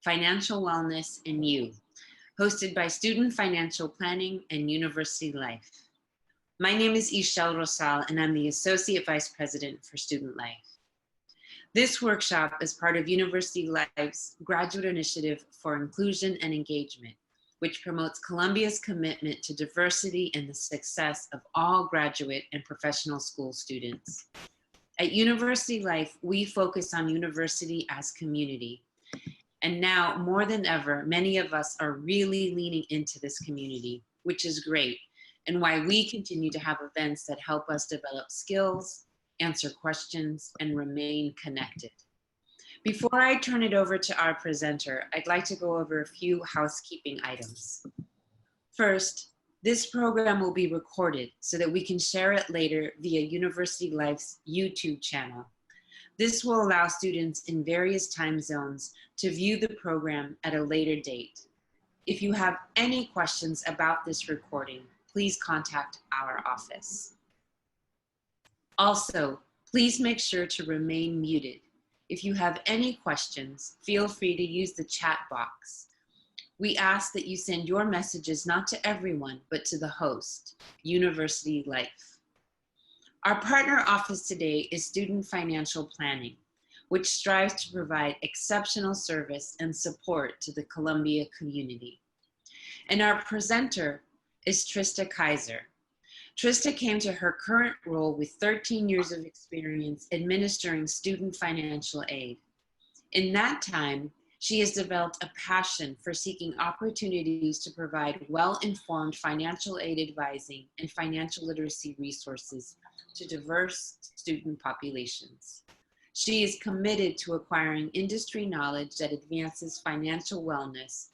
Financial Wellness and You, hosted by Student Financial Planning and University Life. My name is Ishel Rosal, and I'm the Associate Vice President for Student Life. This workshop is part of University Life's Graduate Initiative for Inclusion and Engagement, which promotes Columbia's commitment to diversity and the success of all graduate and professional school students. At University Life, we focus on university as community. And now, more than ever, many of us are really leaning into this community, which is great, and why we continue to have events that help us develop skills, answer questions, and remain connected. Before I turn it over to our presenter, I'd like to go over a few housekeeping items. First, this program will be recorded so that we can share it later via University Life's YouTube channel. This will allow students in various time zones to view the program at a later date. If you have any questions about this recording, please contact our office. Also, please make sure to remain muted. If you have any questions, feel free to use the chat box. We ask that you send your messages not to everyone, but to the host, University Life. Our partner office today is Student Financial Planning, which strives to provide exceptional service and support to the Columbia community. And our presenter is Trista Kaiser. Trista came to her current role with 13 years of experience administering student financial aid. In that time, she has developed a passion for seeking opportunities to provide well-informed financial aid advising and financial literacy resources to diverse student populations. She is committed to acquiring industry knowledge that advances financial wellness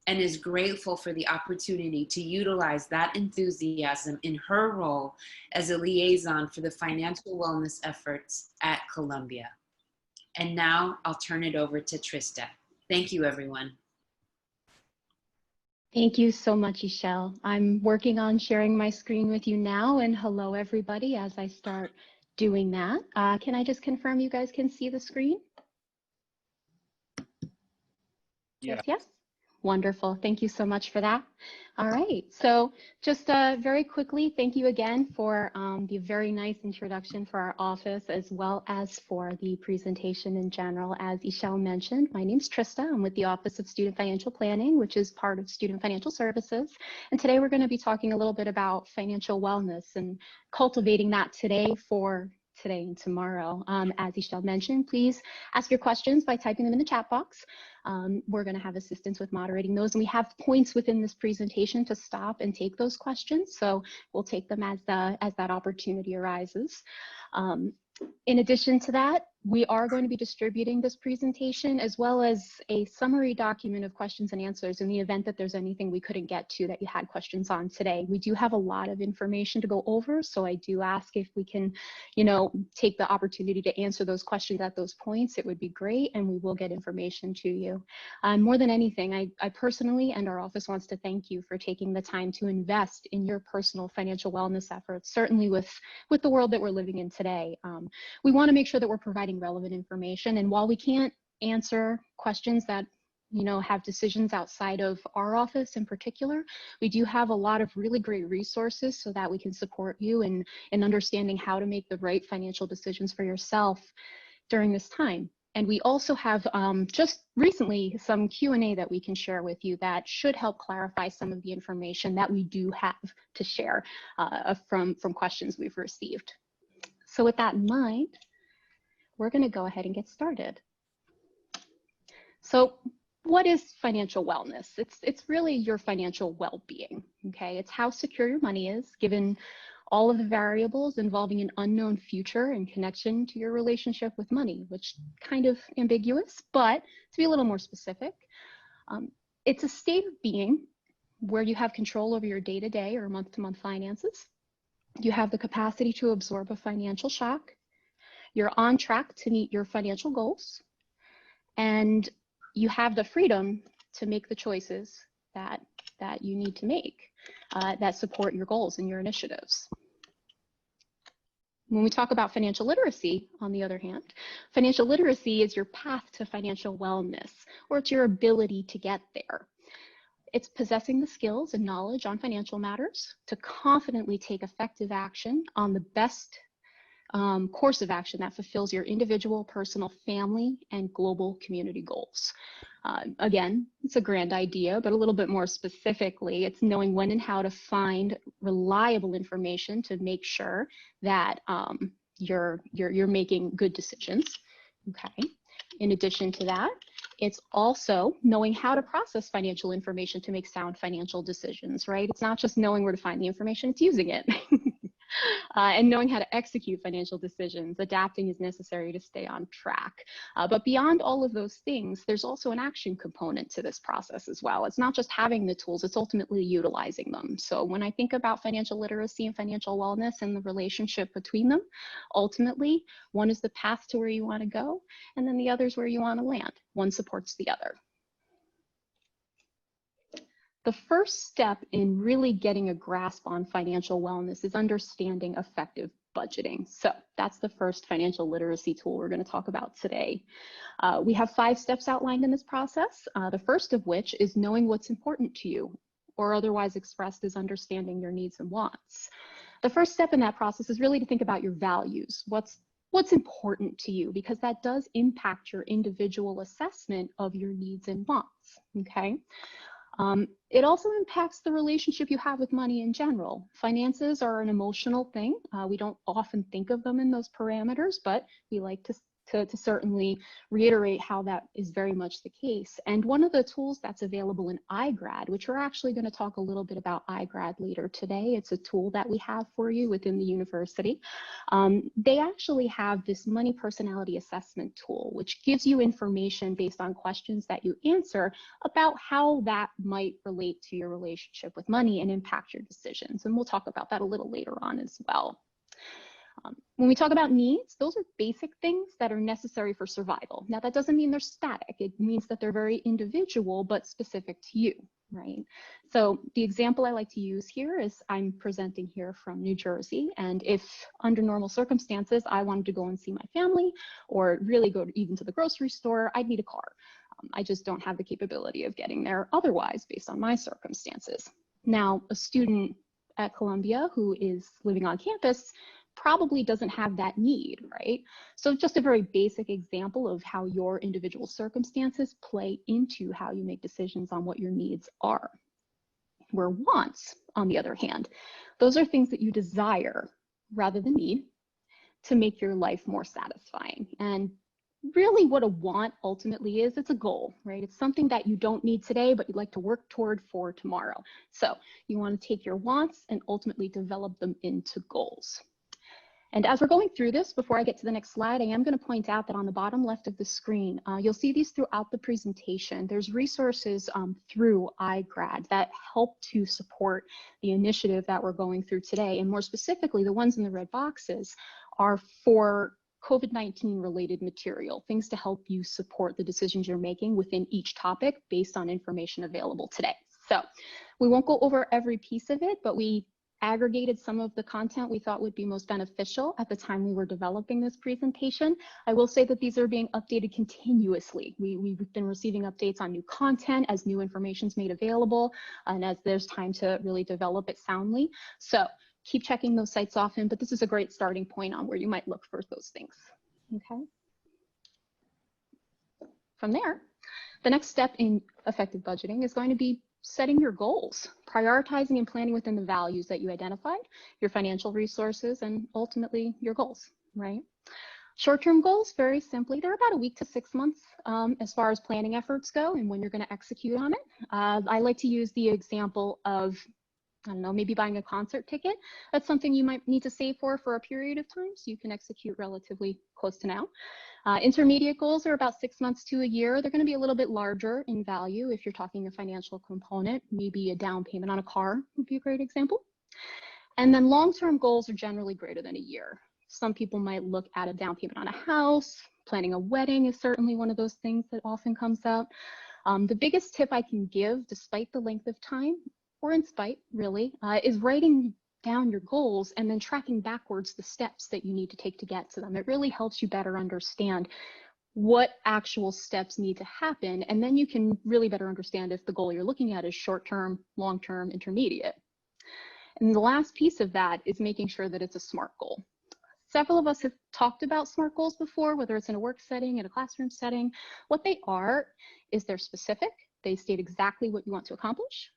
and is grateful for the opportunity to utilize that enthusiasm in her role as a liaison for the financial wellness efforts at Columbia. And now I'll turn it over to Trista. Thank you, everyone. Thank you so much, Ishel. I'm working on sharing my screen with you now, and hello, everybody, as I start doing that. Can I just confirm you guys can see the screen? Yeah. Yes. Wonderful. Thank you so much for that. All right. So just very quickly, thank you again for the very nice introduction for our office, as well as for the presentation in general. As Ishel mentioned, my name's Trista. I'm with the Office of Student Financial Planning, which is part of Student Financial Services. And today we're going to be talking a little bit about financial wellness and cultivating that today for today and tomorrow. As Ishel mentioned, please ask your questions by typing them in the chat box. We're going to have assistance with moderating those, and we have points within this presentation to stop and take those questions. So we'll take them as that opportunity arises. In addition to that, we are going to be distributing this presentation as well as a summary document of questions and answers in the event that there's anything we couldn't get to that you had questions on today. We do have a lot of information to go over, so I do ask if we can, take the opportunity to answer those questions at those points. It would be great, and we will get information to you. More than anything, I personally and our office wants to thank you for taking the time to invest in your personal financial wellness efforts, certainly with the world that we're living in today. We want to make sure that we're providing relevant information, and while we can't answer questions that have decisions outside of our office in particular, we do have a lot of really great resources so that we can support you in understanding how to make the right financial decisions for yourself during this time. And we also have just recently some Q&A that we can share with you that should help clarify some of the information that we do have to share from questions we've received. So with that in mind, we're going to go ahead and get started. So what is financial wellness? It's really your financial well-being, okay? It's how secure your money is, given all of the variables involving an unknown future in connection to your relationship with money, which kind of ambiguous, but to be a little more specific, it's a state of being where you have control over your day-to-day or month-to-month finances. You have the capacity to absorb a financial shock. You're on track to meet your financial goals, and you have the freedom to make the choices that you need to make that support your goals and your initiatives. When we talk about financial literacy, on the other hand, financial literacy is your path to financial wellness, or it's your ability to get there. It's possessing the skills and knowledge on financial matters to confidently take effective action on the best course of action that fulfills your individual, personal, family, and global community goals. Again, it's a grand idea, but a little bit more specifically, it's knowing when and how to find reliable information to make sure that you're making good decisions. Okay. In addition to that, it's also knowing how to process financial information to make sound financial decisions, right? It's not just knowing where to find the information, it's using it. And knowing how to execute financial decisions, adapting as necessary to stay on track. But beyond all of those things, there's also an action component to this process as well. It's not just having the tools, it's ultimately utilizing them. So when I think about financial literacy and financial wellness and the relationship between them, ultimately, one is the path to where you want to go, and then the other is where you want to land. One supports the other. The first step in really getting a grasp on financial wellness is understanding effective budgeting. So that's the first financial literacy tool we're going to talk about today. We have 5 steps outlined in this process, the first of which is knowing what's important to you, or otherwise expressed as understanding your needs and wants. The first step in that process is really to think about your values. What's important to you, because that does impact your individual assessment of your needs and wants, okay? It also impacts the relationship you have with money in general. Finances are an emotional thing. We don't often think of them in those parameters, but we like to certainly reiterate how that is very much the case. And one of the tools that's available in iGrad, which we're actually going to talk a little bit about iGrad later today, it's a tool that we have for you within the university. They actually have this money personality assessment tool, which gives you information based on questions that you answer about how that might relate to your relationship with money and impact your decisions. And we'll talk about that a little later on as well. When we talk about needs, those are basic things that are necessary for survival. Now, that doesn't mean they're static. It means that they're very individual, but specific to you, right? So the example I like to use here is I'm presenting here from New Jersey. And if under normal circumstances, I wanted to go and see my family or really go even to the grocery store, I'd need a car. I just don't have the capability of getting there otherwise based on my circumstances. Now, a student at Columbia who is living on campus probably doesn't have that need, right? So just a very basic example of how your individual circumstances play into how you make decisions on what your needs are. Where wants, on the other hand, those are things that you desire rather than need to make your life more satisfying. And really what a want ultimately is, it's a goal, right? It's something that you don't need today, but you'd like to work toward for tomorrow. So you want to take your wants and ultimately develop them into goals. And as we're going through this, before I get to the next slide, I am going to point out that on the bottom left of the screen, you'll see these throughout the presentation. There's resources through iGrad that help to support the initiative that we're going through today. And more specifically, the ones in the red boxes are for COVID-19 related material, things to help you support the decisions you're making within each topic based on information available today. So we won't go over every piece of it, but we aggregated some of the content we thought would be most beneficial at the time we were developing this presentation. I will say that these are being updated continuously. We've been receiving updates on new content as new information is made available and as there's time to really develop it soundly. So keep checking those sites often, but this is a great starting point on where you might look for those things, okay? From there, the next step in effective budgeting is going to be setting your goals, prioritizing and planning within the values that you identified, your financial resources, and ultimately your goals, right? Short-term goals, very simply, they're about a week to 6 months as far as planning efforts go and when you're going to execute on it. I like to use the example of, I don't know, maybe buying a concert ticket. That's something you might need to save for a period of time so you can execute relatively close to now. Intermediate goals are about 6 months to a year. They're going to be a little bit larger in value if you're talking a financial component. Maybe a down payment on a car would be a great example. And then long-term goals are generally greater than a year. Some people might look at a down payment on a house. Planning a wedding is certainly one of those things that often comes up. The biggest tip I can give, despite the length of time, or in spite, really, is writing down your goals and then tracking backwards the steps that you need to take to get to them. It really helps you better understand what actual steps need to happen, and then you can really better understand if the goal you're looking at is short-term, long-term, intermediate. And the last piece of that is making sure that it's a SMART goal. Several of us have talked about SMART goals before, whether it's in a work setting, in a classroom setting. What they are is they're specific. They state exactly what you want to accomplish.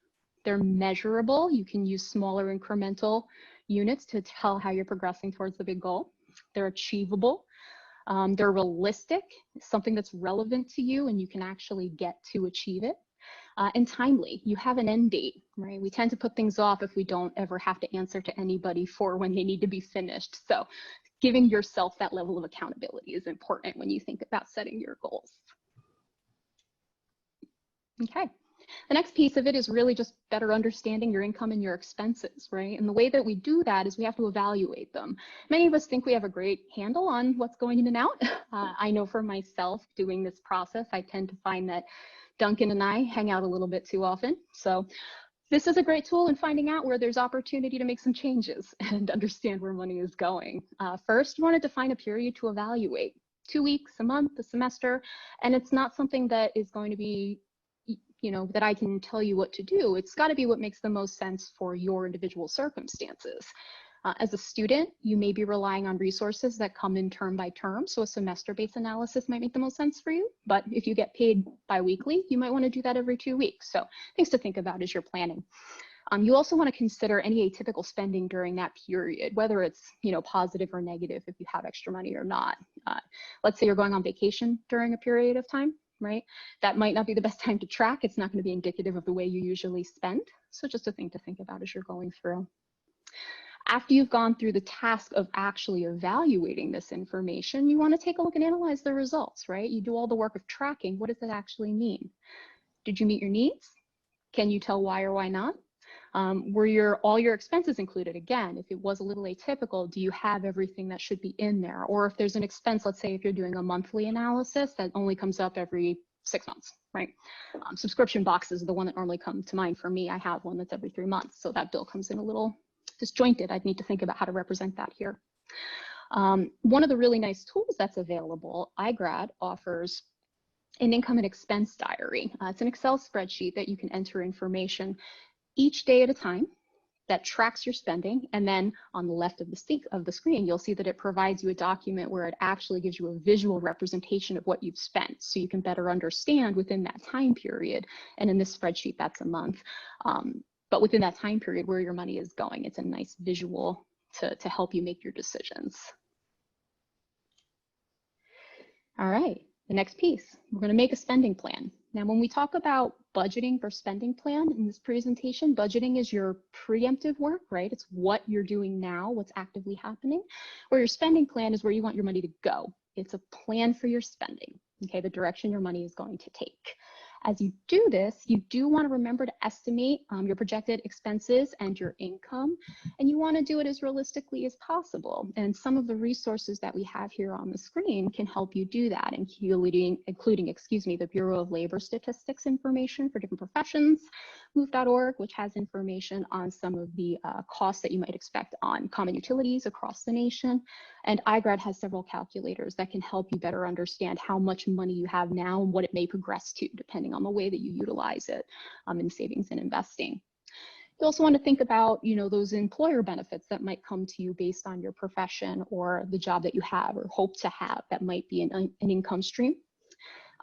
They're measurable. You can use smaller incremental units to tell how you're progressing towards the big goal. They're achievable. They're realistic, something that's relevant to you and you can actually get to achieve it. And timely, you have an end date, right? We tend to put things off if we don't ever have to answer to anybody for when they need to be finished. So giving yourself that level of accountability is important when you think about setting your goals. Okay. The next piece of it is really just better understanding your income and your expenses, right? And the way that we do that is we have to evaluate them. Many of us think we have a great handle on what's going in and out. I know for myself doing this process, I tend to find that Duncan and I hang out a little bit too often. So this is a great tool in finding out where there's opportunity to make some changes and understand where money is going. First, you want to define a period to evaluate. 2 weeks, a month, a semester, and it's not something that is going to be that I can tell you what to do. It's got to be what makes the most sense for your individual circumstances. As a student, you may be relying on resources that come in term by term, so a semester-based analysis might make the most sense for you. But if you get paid bi-weekly, you might want to do that every 2 weeks. So things to think about as you're planning. You also want to consider any atypical spending during that period, whether it's positive or negative, if you have extra money or not. Let's say you're going on vacation during a period of time, right? That might not be the best time to track. It's not going to be indicative of the way you usually spend. So just a thing to think about as you're going through. After you've gone through the task of actually evaluating this information, you want to take a look and analyze the results, right? You do all the work of tracking. What does it actually mean? Did you meet your needs? Can you tell why or why not? Were all your expenses included? Again, if it was a little atypical, do you have everything that should be in there? Or if there's an expense, let's say if you're doing a monthly analysis that only comes up every 6 months, right? Subscription boxes are the one that normally come to mind for me. I have one that's every 3 months, so that bill comes in a little disjointed. I'd need to think about how to represent that here. One of the really nice tools that's available, iGrad offers an income and expense diary. It's an Excel spreadsheet that you can enter information each day at a time that tracks your spending. And then on the left of the screen, you'll see that it provides you a document where it actually gives you a visual representation of what you've spent. So you can better understand within that time period. And in this spreadsheet, that's a month. But within that time period where your money is going, it's a nice visual to help you make your decisions. All right, the next piece, we're going to make a spending plan. Now, when we talk about budgeting for spending plan in this presentation, budgeting is your preemptive work, right? It's what you're doing now, what's actively happening, where your spending plan is where you want your money to go. It's a plan for your spending, okay, the direction your money is going to take. As you do this, you do want to remember to estimate your projected expenses and your income, and you want to do it as realistically as possible. And some of the resources that we have here on the screen can help you do that, including the Bureau of Labor Statistics information for different professions, move.org, which has information on some of the costs that you might expect on common utilities across the nation, and iGrad has several calculators that can help you better understand how much money you have now and what it may progress to, depending on the way that you utilize it in savings and investing. You also want to think about, those employer benefits that might come to you based on your profession or the job that you have or hope to have that might be an income stream,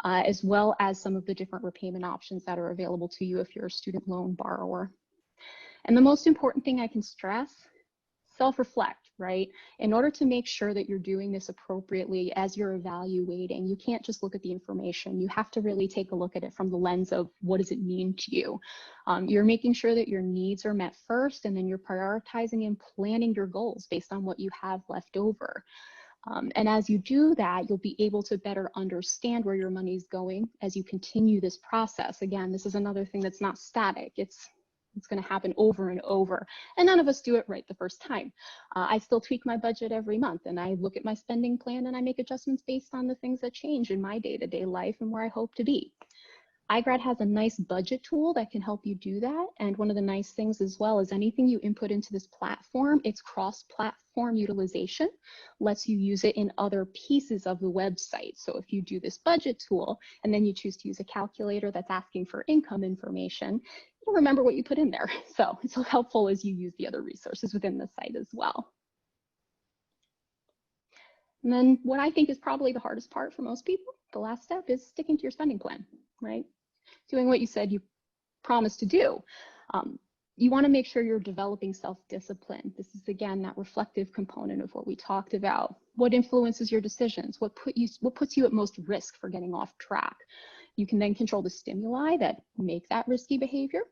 as well as some of the different repayment options that are available to you if you're a student loan borrower. And the most important thing I can stress, self-reflect, right? In order to make sure that you're doing this appropriately as you're evaluating, you can't just look at the information. You have to really take a look at it from the lens of what does it mean to you? You're making sure that your needs are met first, and then you're prioritizing and planning your goals based on what you have left over. And as you do that, you'll be able to better understand where your money is going as you continue this process. Again, this is another thing that's not static. It's going to happen over and over. And none of us do it right the first time. I still tweak my budget every month, and I look at my spending plan and I make adjustments based on the things that change in my day-to-day life and where I hope to be. iGrad has a nice budget tool that can help you do that. And one of the nice things as well is anything you input into this platform, it's cross-platform utilization, lets you use it in other pieces of the website. So if you do this budget tool and then you choose to use a calculator that's asking for income information, you'll remember what you put in there. So it's so helpful as you use the other resources within the site as well. And then what I think is probably the hardest part for most people, the last step, is sticking to your spending plan, right? Doing what you said you promised to do. You want to make sure you're developing self-discipline. This is, again, that reflective component of what we talked about. What influences your decisions? What puts you at most risk for getting off track? You can then control the stimuli that make that risky behavior.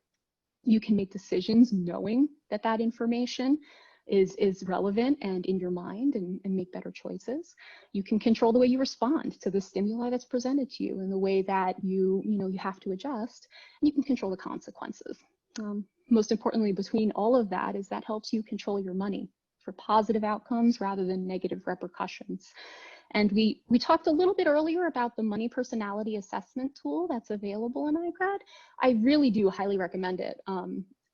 You can make decisions knowing that that information is relevant and in your mind, and make better choices. You can control the way you respond to the stimuli that's presented to you and the way that you have to adjust, and you can control the consequences. Most importantly, between all of that is that helps you control your money for positive outcomes rather than negative repercussions. And we talked a little bit earlier about the money personality assessment tool that's available in iGrad. I really do highly recommend it.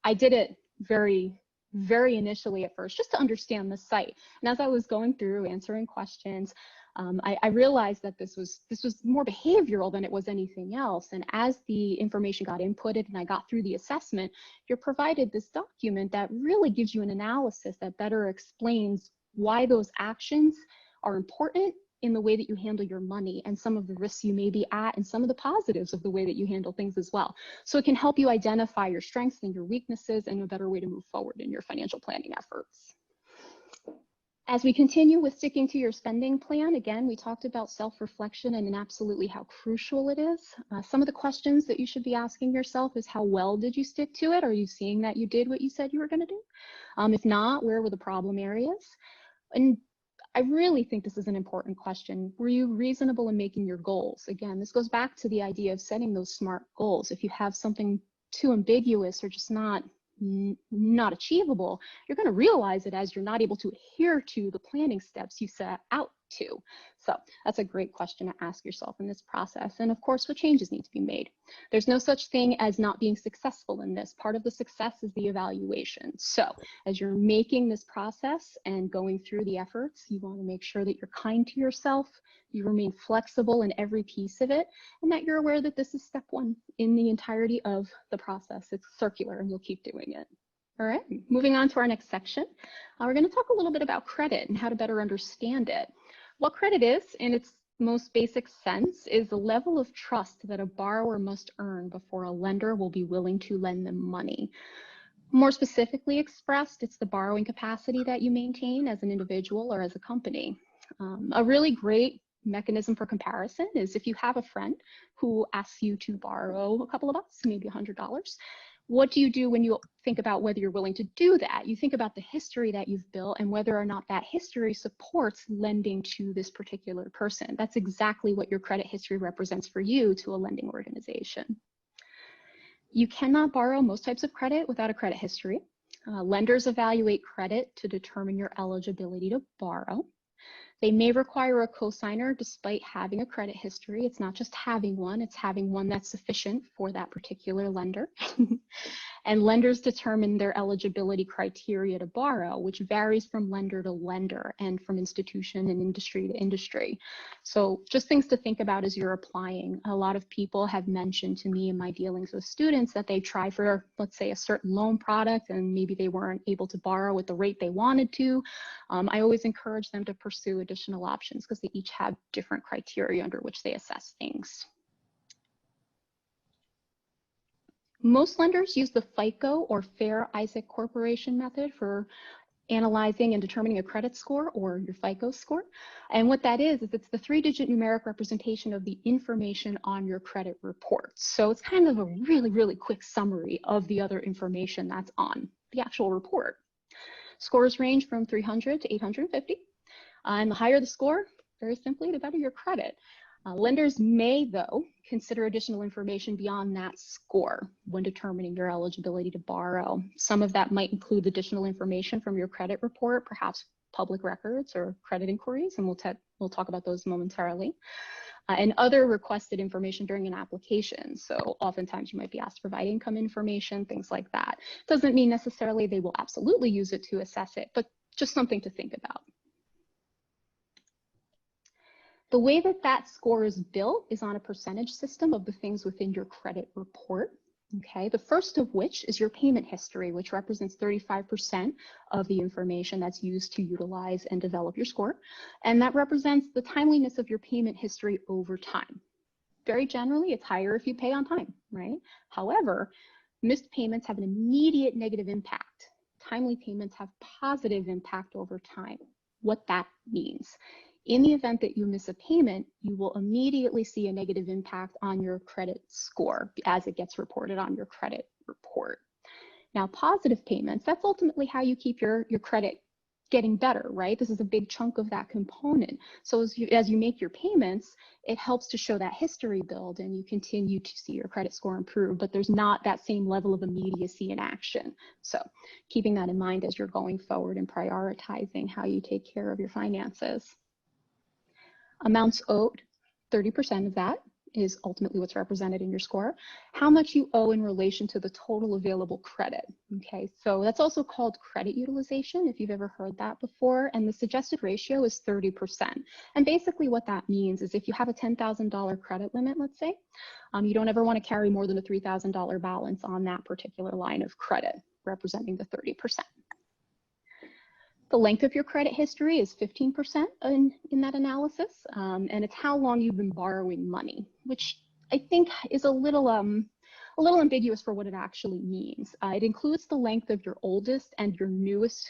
I did it very initially at first, just to understand the site. And as I was going through answering questions, I realized that this was more behavioral than it was anything else. And as the information got inputted and I got through the assessment, you're provided this document that really gives you an analysis that better explains why those actions are important in the way that you handle your money and some of the risks you may be at and some of the positives of the way that you handle things as well. So it can help you identify your strengths and your weaknesses and a better way to move forward in your financial planning efforts. As we continue with sticking to your spending plan, again, we talked about self-reflection and absolutely how crucial it is. Some of the questions that you should be asking yourself is, how well did you stick to it? Are you seeing that you did what you said you were going to do? If not, where were the problem areas? And I really think this is an important question. Were you reasonable in making your goals? Again, this goes back to the idea of setting those SMART goals. If you have something too ambiguous or just not achievable, you're going to realize it as you're not able to adhere to the planning steps you set out to. So that's a great question to ask yourself in this process. And of course, what changes need to be made? There's no such thing as not being successful in this. Part of the success is the evaluation. So as you're making this process and going through the efforts, you want to make sure that you're kind to yourself, you remain flexible in every piece of it, and that you're aware that this is step one in the entirety of the process. It's circular and you'll keep doing it. All right, moving on to our next section. We're going to talk a little bit about credit and how to better understand it. What credit is, in its most basic sense, is the level of trust that a borrower must earn before a lender will be willing to lend them money. More specifically expressed, it's the borrowing capacity that you maintain as an individual or as a company. A really great mechanism for comparison is if you have a friend who asks you to borrow a couple of bucks, maybe $100. What do you do when you think about whether you're willing to do that? You think about the history that you've built and whether or not that history supports lending to this particular person. That's exactly what your credit history represents for you to a lending organization. You cannot borrow most types of credit without a credit history. Lenders evaluate credit to determine your eligibility to borrow. They may require a cosigner despite having a credit history. It's not just having one, it's having one that's sufficient for that particular lender. And lenders determine their eligibility criteria to borrow, which varies from lender to lender and from institution and industry to industry. So just things to think about as you're applying. A lot of people have mentioned to me in my dealings with students that they try for, let's say, a certain loan product and maybe they weren't able to borrow at the rate they wanted to. I always encourage them to pursue additional options because they each have different criteria under which they assess things. Most lenders use the FICO or Fair Isaac Corporation method for analyzing and determining a credit score, or your FICO score. And what that is it's the 3-digit numeric representation of the information on your credit report. So it's kind of a really quick summary of the other information that's on the actual report. Scores range from 300 to 850. And the higher the score, very simply, the better your credit. Lenders may, though, consider additional information beyond that score when determining your eligibility to borrow. Some of that might include additional information from your credit report, perhaps public records or credit inquiries, and we'll talk about those momentarily. and other requested information during an application. So oftentimes you might be asked to provide income information, things like that. Doesn't mean necessarily they will absolutely use it to assess it, but just something to think about. The way that that score is built is on a percentage system of the things within your credit report. Okay, the first of which is your payment history, which represents 35% of the information that's used to utilize and develop your score. And that represents the timeliness of your payment history over time. Very generally, it's higher if you pay on time, right? However, missed payments have an immediate negative impact. Timely payments have positive impact over time. What that means. In the event that you miss a payment, you will immediately see a negative impact on your credit score as it gets reported on your credit report. Now, positive payments, that's ultimately how you keep your credit getting better, right? This is a big chunk of that component. So as you make your payments, it helps to show that history build and you continue to see your credit score improve, but there's not that same level of immediacy in action. So keeping that in mind as you're going forward and prioritizing how you take care of your finances. Amounts owed, 30% of that is ultimately what's represented in your score. How much you owe in relation to the total available credit. Okay, so that's also called credit utilization, if you've ever heard that before. And the suggested ratio is 30%. And basically what that means is if you have a $10,000 credit limit, let's say, you don't ever want to carry more than a $3,000 balance on that particular line of credit, representing the 30%. The length of your credit history is 15% in that analysis, and it's how long you've been borrowing money, which I think is a little ambiguous for what it actually means. It includes the length of your oldest and your newest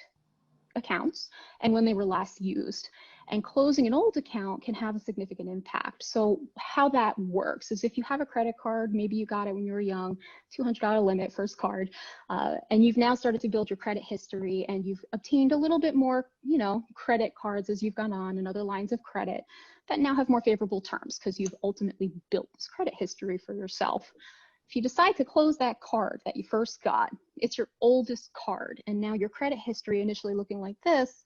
accounts and when they were last used. And closing an old account can have a significant impact. So how that works is if you have a credit card, maybe you got it when you were young, $200 limit, first card, and you've now started to build your credit history and you've obtained a little bit more, credit cards as you've gone on and other lines of credit that now have more favorable terms because you've ultimately built this credit history for yourself. If you decide to close that card that you first got, it's your oldest card, and now your credit history initially looking like this,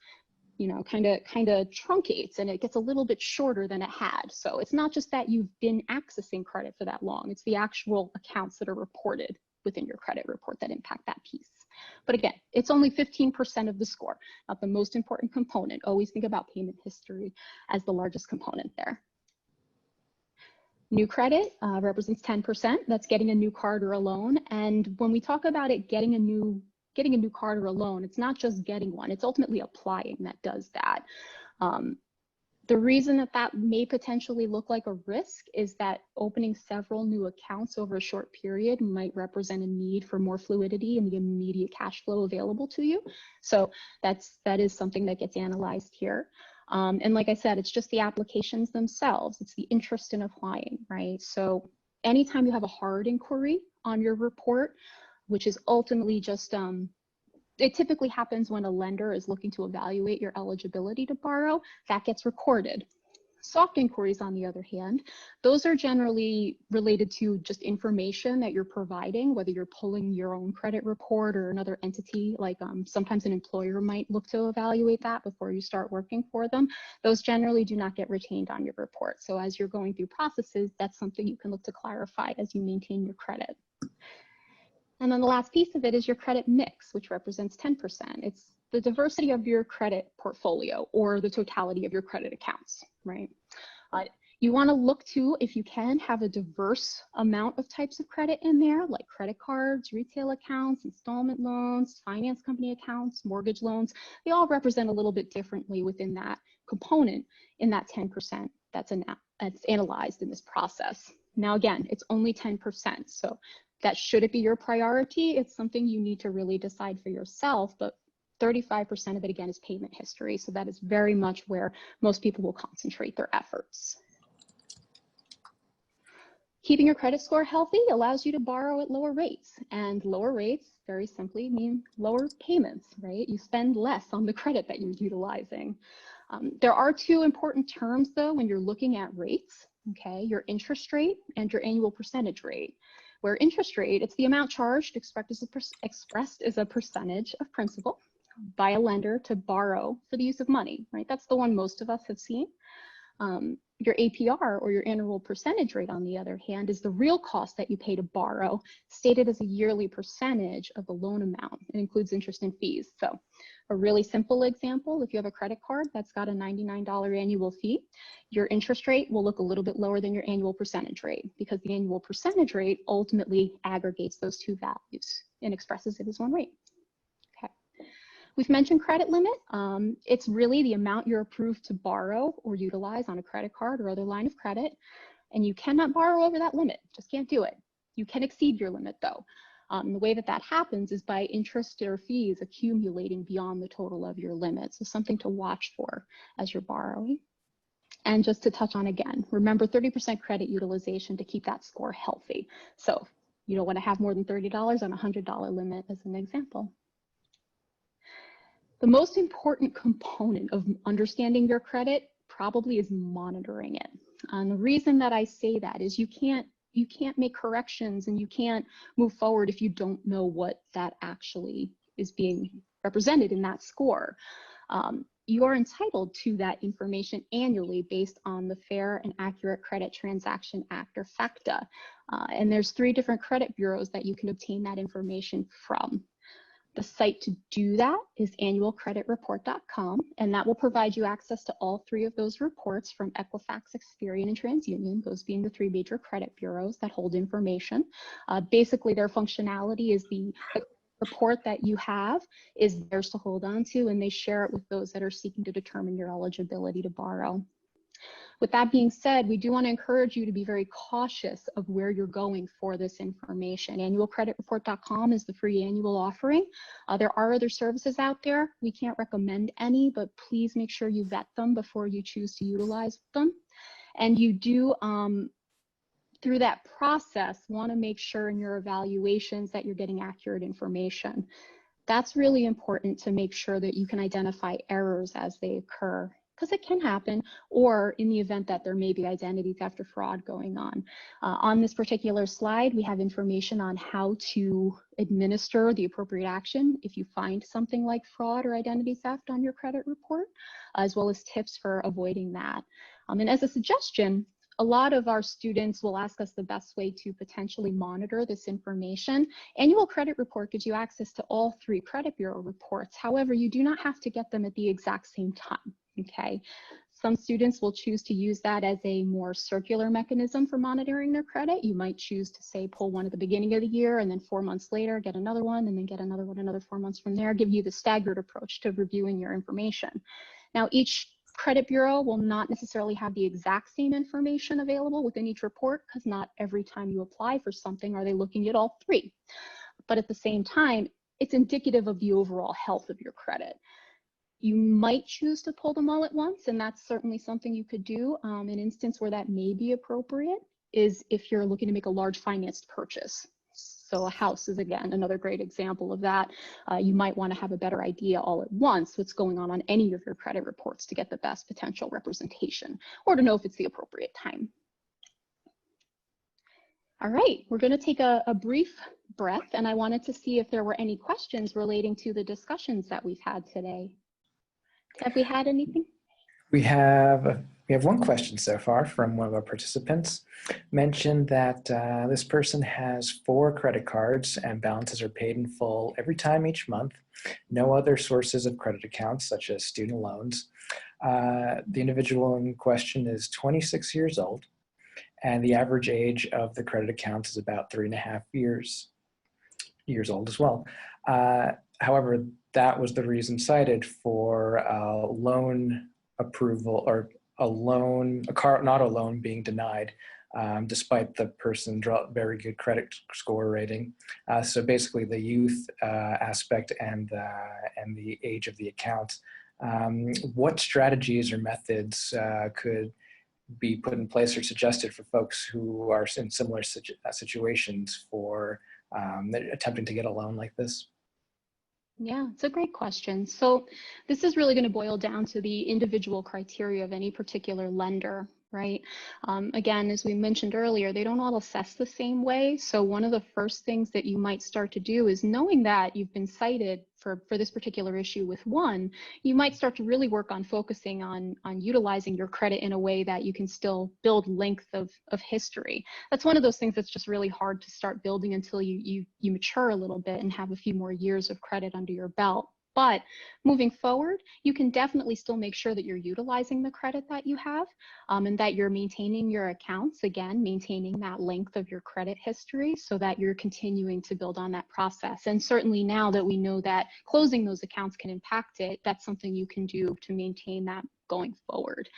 kind of truncates and it gets a little bit shorter than it had. So it's not just that you've been accessing credit for that long, it's the actual accounts that are reported within your credit report that impact that piece. But again, it's only 15% of the score, not the most important component. Always think about payment history as the largest component there. New credit represents 10%. That's getting a new card or a loan. And when we talk about it getting a new card or a loan, it's not just getting one, it's ultimately applying that does that. The reason that may potentially look like a risk is that opening several new accounts over a short period might represent a need for more fluidity and the immediate cash flow available to you. So that is something that gets analyzed here. And like I said, it's just the applications themselves. It's the interest in applying, right? So anytime you have a hard inquiry on your report, which is ultimately just, it typically happens when a lender is looking to evaluate your eligibility to borrow, that gets recorded. Soft inquiries, on the other hand, those are generally related to just information that you're providing, whether you're pulling your own credit report or another entity, like sometimes an employer might look to evaluate that before you start working for them. Those generally do not get retained on your report. So as you're going through processes, that's something you can look to clarify as you maintain your credit. And then the last piece of it is your credit mix, which represents 10%. It's the diversity of your credit portfolio or the totality of your credit accounts, right? You want to look to, if you can, have a diverse amount of types of credit in there, like credit cards, retail accounts, installment loans, finance company accounts, mortgage loans. They all represent a little bit differently within that component in that 10% that's analyzed in this process. Now, again, it's only 10%. So that should it be your priority, it's something you need to really decide for yourself, but 35% of it, again, is payment history. So that is very much where most people will concentrate their efforts. Keeping your credit score healthy allows you to borrow at lower rates, and lower rates very simply mean lower payments, right? You spend less on the credit that you're utilizing. There are two important terms though when you're looking at rates, okay? Your interest rate and your annual percentage rate. Where interest rate, it's the amount charged expressed as a percentage of principal by a lender to borrow for the use of money, right? That's the one most of us have seen. Your APR, or your annual percentage rate, on the other hand, is the real cost that you pay to borrow, stated as a yearly percentage of the loan amount. It includes interest and fees. So a really simple example, if you have a credit card that's got a $99 annual fee, your interest rate will look a little bit lower than your annual percentage rate, because the annual percentage rate ultimately aggregates those two values and expresses it as one rate. We've mentioned credit limit. It's really the amount you're approved to borrow or utilize on a credit card or other line of credit, and you cannot borrow over that limit. Just can't do it. You can exceed your limit though. The way that that happens is by interest or fees accumulating beyond the total of your limit. So something to watch for as you're borrowing. And just to touch on again, remember 30% credit utilization to keep that score healthy. So you don't want to have more than $30 on a $100 limit as an example. The most important component of understanding your credit probably is monitoring it. And the reason that I say that is you can't make corrections and you can't move forward if you don't know what that actually is being represented in that score. You are entitled to that information annually based on the Fair and Accurate Credit Transaction Act, or FACTA. And there's 3 different credit bureaus that you can obtain that information from. The site to do that is annualcreditreport.com, and that will provide you access to all 3 of those reports from Equifax, Experian, and TransUnion, those being the 3 major credit bureaus that hold information. Basically, their functionality is the report that you have is theirs to hold on to, and they share it with those that are seeking to determine your eligibility to borrow. With that being said, we do want to encourage you to be very cautious of where you're going for this information. Annualcreditreport.com is the free annual offering. There are other services out there. We can't recommend any, but please make sure you vet them before you choose to utilize them. And you do, through that process, want to make sure in your evaluations that you're getting accurate information. That's really important to make sure that you can identify errors as they occur, because it can happen, or in the event that there may be identity theft or fraud going on. On this particular slide, we have information on how to administer the appropriate action if you find something like fraud or identity theft on your credit report, as well as tips for avoiding that. And as a suggestion, a lot of our students will ask us the best way to potentially monitor this information. Annual Credit Report gives you access to all 3 credit bureau reports. However, you do not have to get them at the exact same time. Okay, some students will choose to use that as a more circular mechanism for monitoring their credit. You might choose to say pull one at the beginning of the year, and then 4 months later get another one, and then get another one another 4 months from there, give you the staggered approach to reviewing your information. Now, each credit bureau will not necessarily have the exact same information available within each report, because not every time you apply for something are they looking at all 3. But at the same time, it's indicative of the overall health of your credit. You might choose to pull them all at once, and that's certainly something you could do. An instance where that may be appropriate is if you're looking to make a large financed purchase. So a house is, again, another great example of that. You might want to have a better idea all at once what's going on any of your credit reports to get the best potential representation, or to know if it's the appropriate time. All right, we're going to take a brief breath, and I wanted to see if there were any questions relating to the discussions that we've had today. Have we had anything? We have one question so far from one of our participants. Mentioned that this person has 4 credit cards and balances are paid in full every time each month. No other sources of credit accounts such as student loans. The individual in question is 26 years old, and the average age of the credit accounts is about 3.5 years old as well. However, that was the reason cited for a loan approval, or not a loan being denied, despite the person's very good credit score rating. So basically, the youth aspect and the age of the account. What strategies or methods could be put in place or suggested for folks who are in similar situations for attempting to get a loan like this? Yeah, it's a great question. So this is really going to boil down to the individual criteria of any particular lender. right? Again, as we mentioned earlier, they don't all assess the same way. So one of the first things that you might start to do is, knowing that you've been cited for this particular issue with one, you might start to really work on focusing on utilizing your credit in a way that you can still build length of history. That's one of those things that's just really hard to start building until you mature a little bit and have a few more years of credit under your belt. But moving forward, you can definitely still make sure that you're utilizing the credit that you have, and that you're maintaining your accounts, again, maintaining that length of your credit history so that you're continuing to build on that process. And certainly now that we know that closing those accounts can impact it, that's something you can do to maintain that going forward.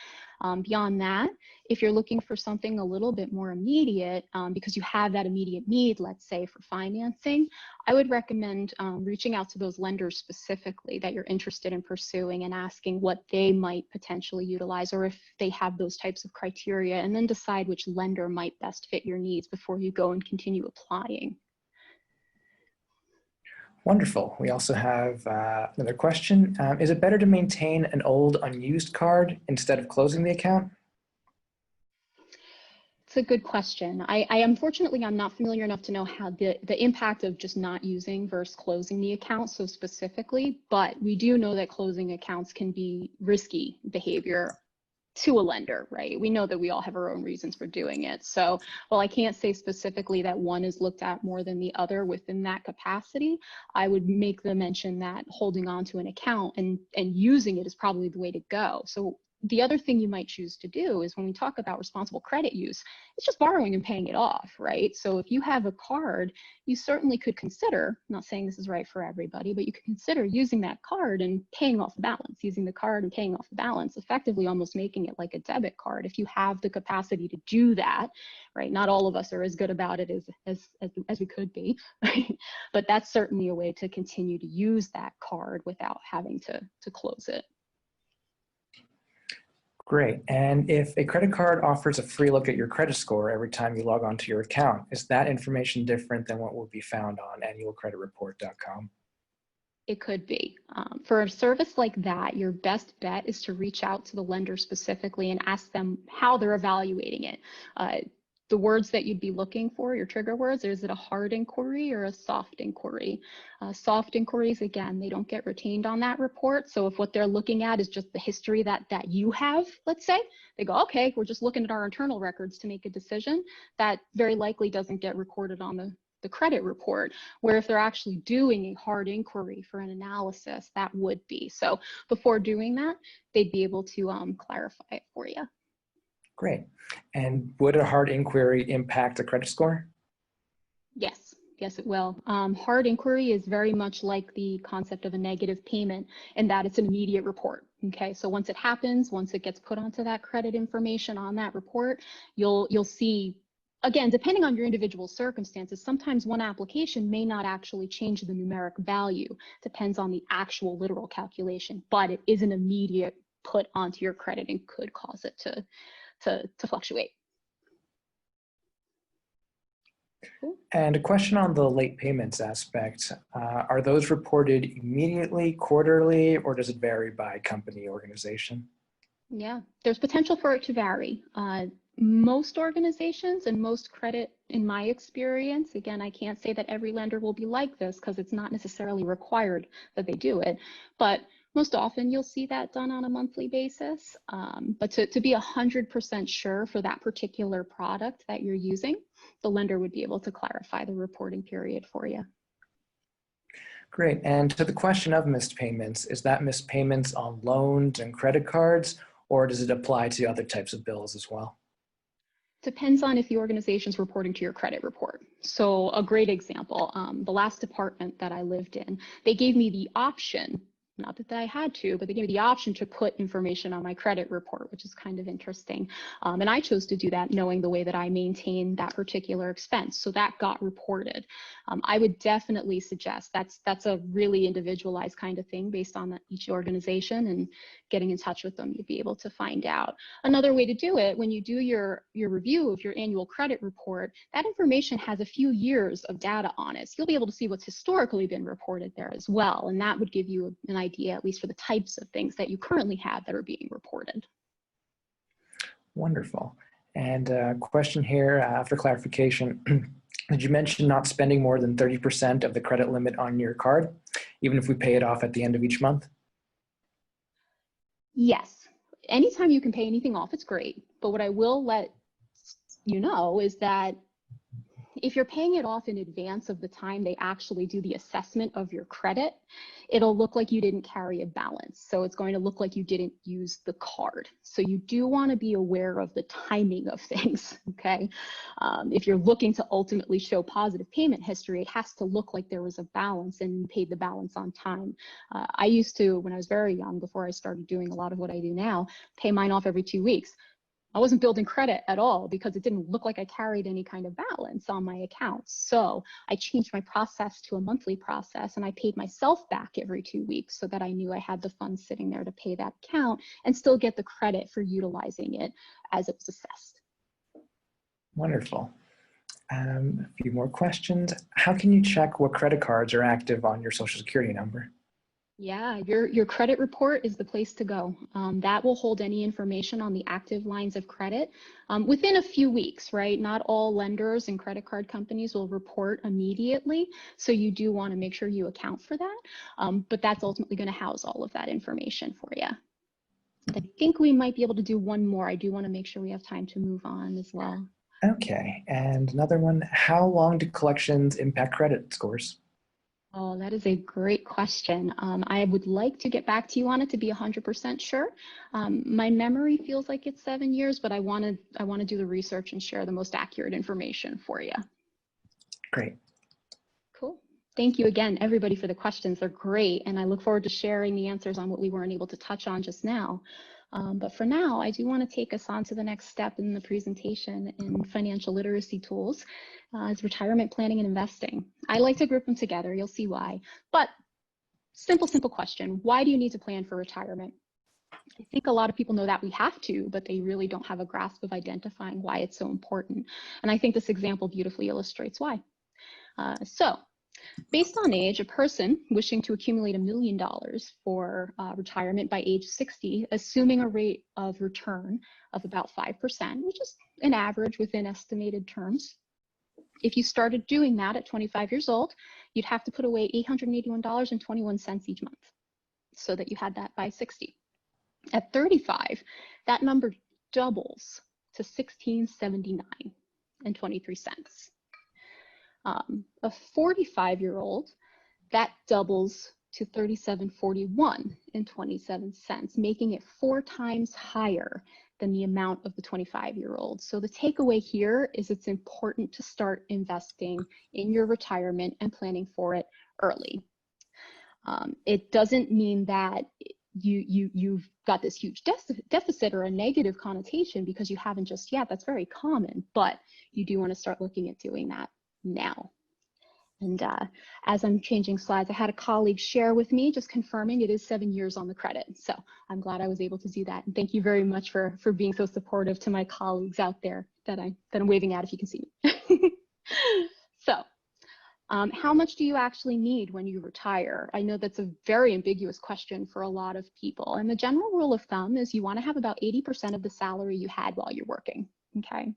Beyond that, if you're looking for something a little bit more immediate, because you have that immediate need, let's say for financing, I would recommend reaching out to those lenders specifically that you're interested in pursuing and asking what they might potentially utilize, or if they have those types of criteria, and then decide which lender might best fit your needs before you go and continue applying. Wonderful. We also have another question. Is it better to maintain an old unused card instead of closing the account? It's a good question. Unfortunately, I'm not familiar enough to know how the impact of just not using versus closing the account so specifically, but we do know that closing accounts can be risky behavior to a lender, right? We know that we all have our own reasons for doing it. So while I can't say specifically that one is looked at more than the other within that capacity, I would make the mention that holding on to an account and using it is probably the way to go. So the other thing you might choose to do is, when we talk about responsible credit use, it's just borrowing and paying it off, right? So if you have a card, you certainly could consider, I'm not saying this is right for everybody, but you could consider using that card and paying off the balance, using the card and paying off the balance, effectively almost making it like a debit card if you have the capacity to do that, right? Not all of us are as good about it as we could be, right? But that's certainly a way to continue to use that card without having to close it. Great. And if a credit card offers a free look at your credit score every time you log on to your account, is that information different than what will be found on annualcreditreport.com? It could be. For a service like that, your best bet is to reach out to the lender specifically and ask them how they're evaluating it. The words that you'd be looking for, your trigger words, is it a hard inquiry or a soft inquiry? Soft inquiries, again, they don't get retained on that report. So if what they're looking at is just the history that you have, let's say, they go, okay, we're just looking at our internal records to make a decision. That very likely doesn't get recorded on the credit report, where if they're actually doing a hard inquiry for an analysis, that would be. So before doing that, they'd be able to clarify it for you. Great. And would a hard inquiry impact a credit score? Yes, it will. Hard inquiry is very much like the concept of a negative payment, in that it's an immediate report. Okay, so once it happens, once it gets put onto that credit information on that report, you'll see, again, depending on your individual circumstances, sometimes one application may not actually change the numeric value. Depends on the actual literal calculation, but it is an immediate put onto your credit and could cause it to fluctuate. Cool. And a question on the late payments aspect. Are those reported immediately, quarterly, or does it vary by company, organization? Yeah, there's potential for it to vary. Most organizations and most credit, in my experience, again, I can't say that every lender will be like this because it's not necessarily required that they do it, but most often you'll see that done on a monthly basis. But to be 100% sure for that particular product that you're using, the lender would be able to clarify the reporting period for you. Great. And to the question of missed payments, is that missed payments on loans and credit cards, or does it apply to other types of bills as well? Depends on if the organization's reporting to your credit report. So a great example, the last department that I lived in, they gave me the option, not that I had to, but they gave me the option to put information on my credit report, which is kind of interesting. And I chose to do that knowing the way that I maintain that particular expense. So that got reported. I would definitely suggest that's a really individualized kind of thing based on each organization, and getting in touch with them, you'd be able to find out. Another way to do it, when you do your review of your annual credit report, that information has a few years of data on it. So you'll be able to see what's historically been reported there as well. And that would give you an idea, at least for the types of things that you currently have that are being reported. Wonderful. And a question here for clarification. Did you mention not spending more than 30% of the credit limit on your card, even if we pay it off at the end of each month? Yes. Anytime you can pay anything off, it's great. But what I will let you know is that if you're paying it off in advance of the time they actually do the assessment of your credit, it'll look like you didn't carry a balance. So it's going to look like you didn't use the card. So you do want to be aware of the timing of things, okay? If you're looking to ultimately show positive payment history, it has to look like there was a balance and you paid the balance on time. I used to, when I was very young, before I started doing a lot of what I do now, pay mine off every 2 weeks. I wasn't building credit at all because it didn't look like I carried any kind of balance on my account. So I changed my process to a monthly process and I paid myself back every 2 weeks so that I knew I had the funds sitting there to pay that account and still get the credit for utilizing it as it was assessed. Wonderful. A few more questions. How can you check what credit cards are active on your Social Security number? Yeah, your credit report is the place to go. That will hold any information on the active lines of credit within a few weeks, right? Not all lenders and credit card companies will report immediately. So you do want to make sure you account for that. But that's ultimately going to house all of that information for you. I think we might be able to do one more. I do want to make sure we have time to move on as well. Okay, and another one, how long do collections impact credit scores? Oh, that is a great question. I would like to get back to you on it to be 100% sure. My memory feels like it's 7 years, but I want to do the research and share the most accurate information for you. Great. Cool. Thank you again, everybody, for the questions. They're great, and I look forward to sharing the answers on what we weren't able to touch on just now. But for now, I do want to take us on to the next step in the presentation in financial literacy tools, is retirement planning and investing. I like to group them together. You'll see why. But simple question. Why do you need to plan for retirement? I think a lot of people know that we have to, but they really don't have a grasp of identifying why it's so important. And I think this example beautifully illustrates why. Based on age, a person wishing to accumulate $1 million for retirement by age 60, assuming a rate of return of about 5%, which is an average within estimated terms. If you started doing that at 25 years old, you'd have to put away $881.21 each month so that you had that by 60. At 35, that number doubles to $1679.23. A 45-year-old, that doubles to $37.41.27, making it 4 times higher than the amount of the 25-year-old. So the takeaway here is it's important to start investing in your retirement and planning for it early. It doesn't mean that you've got this huge deficit or a negative connotation because you haven't just yet. That's very common, but you do want to start looking at doing that now. And as I'm changing slides, I had a colleague share with me, just confirming it is 7 years on the credit. So I'm glad I was able to do that. And thank you very much for being so supportive to my colleagues out there that I'm waving at if you can see me. So how much do you actually need when you retire? I know that's a very ambiguous question for a lot of people. And the general rule of thumb is you want to have about 80% of the salary you had while you're working, okay?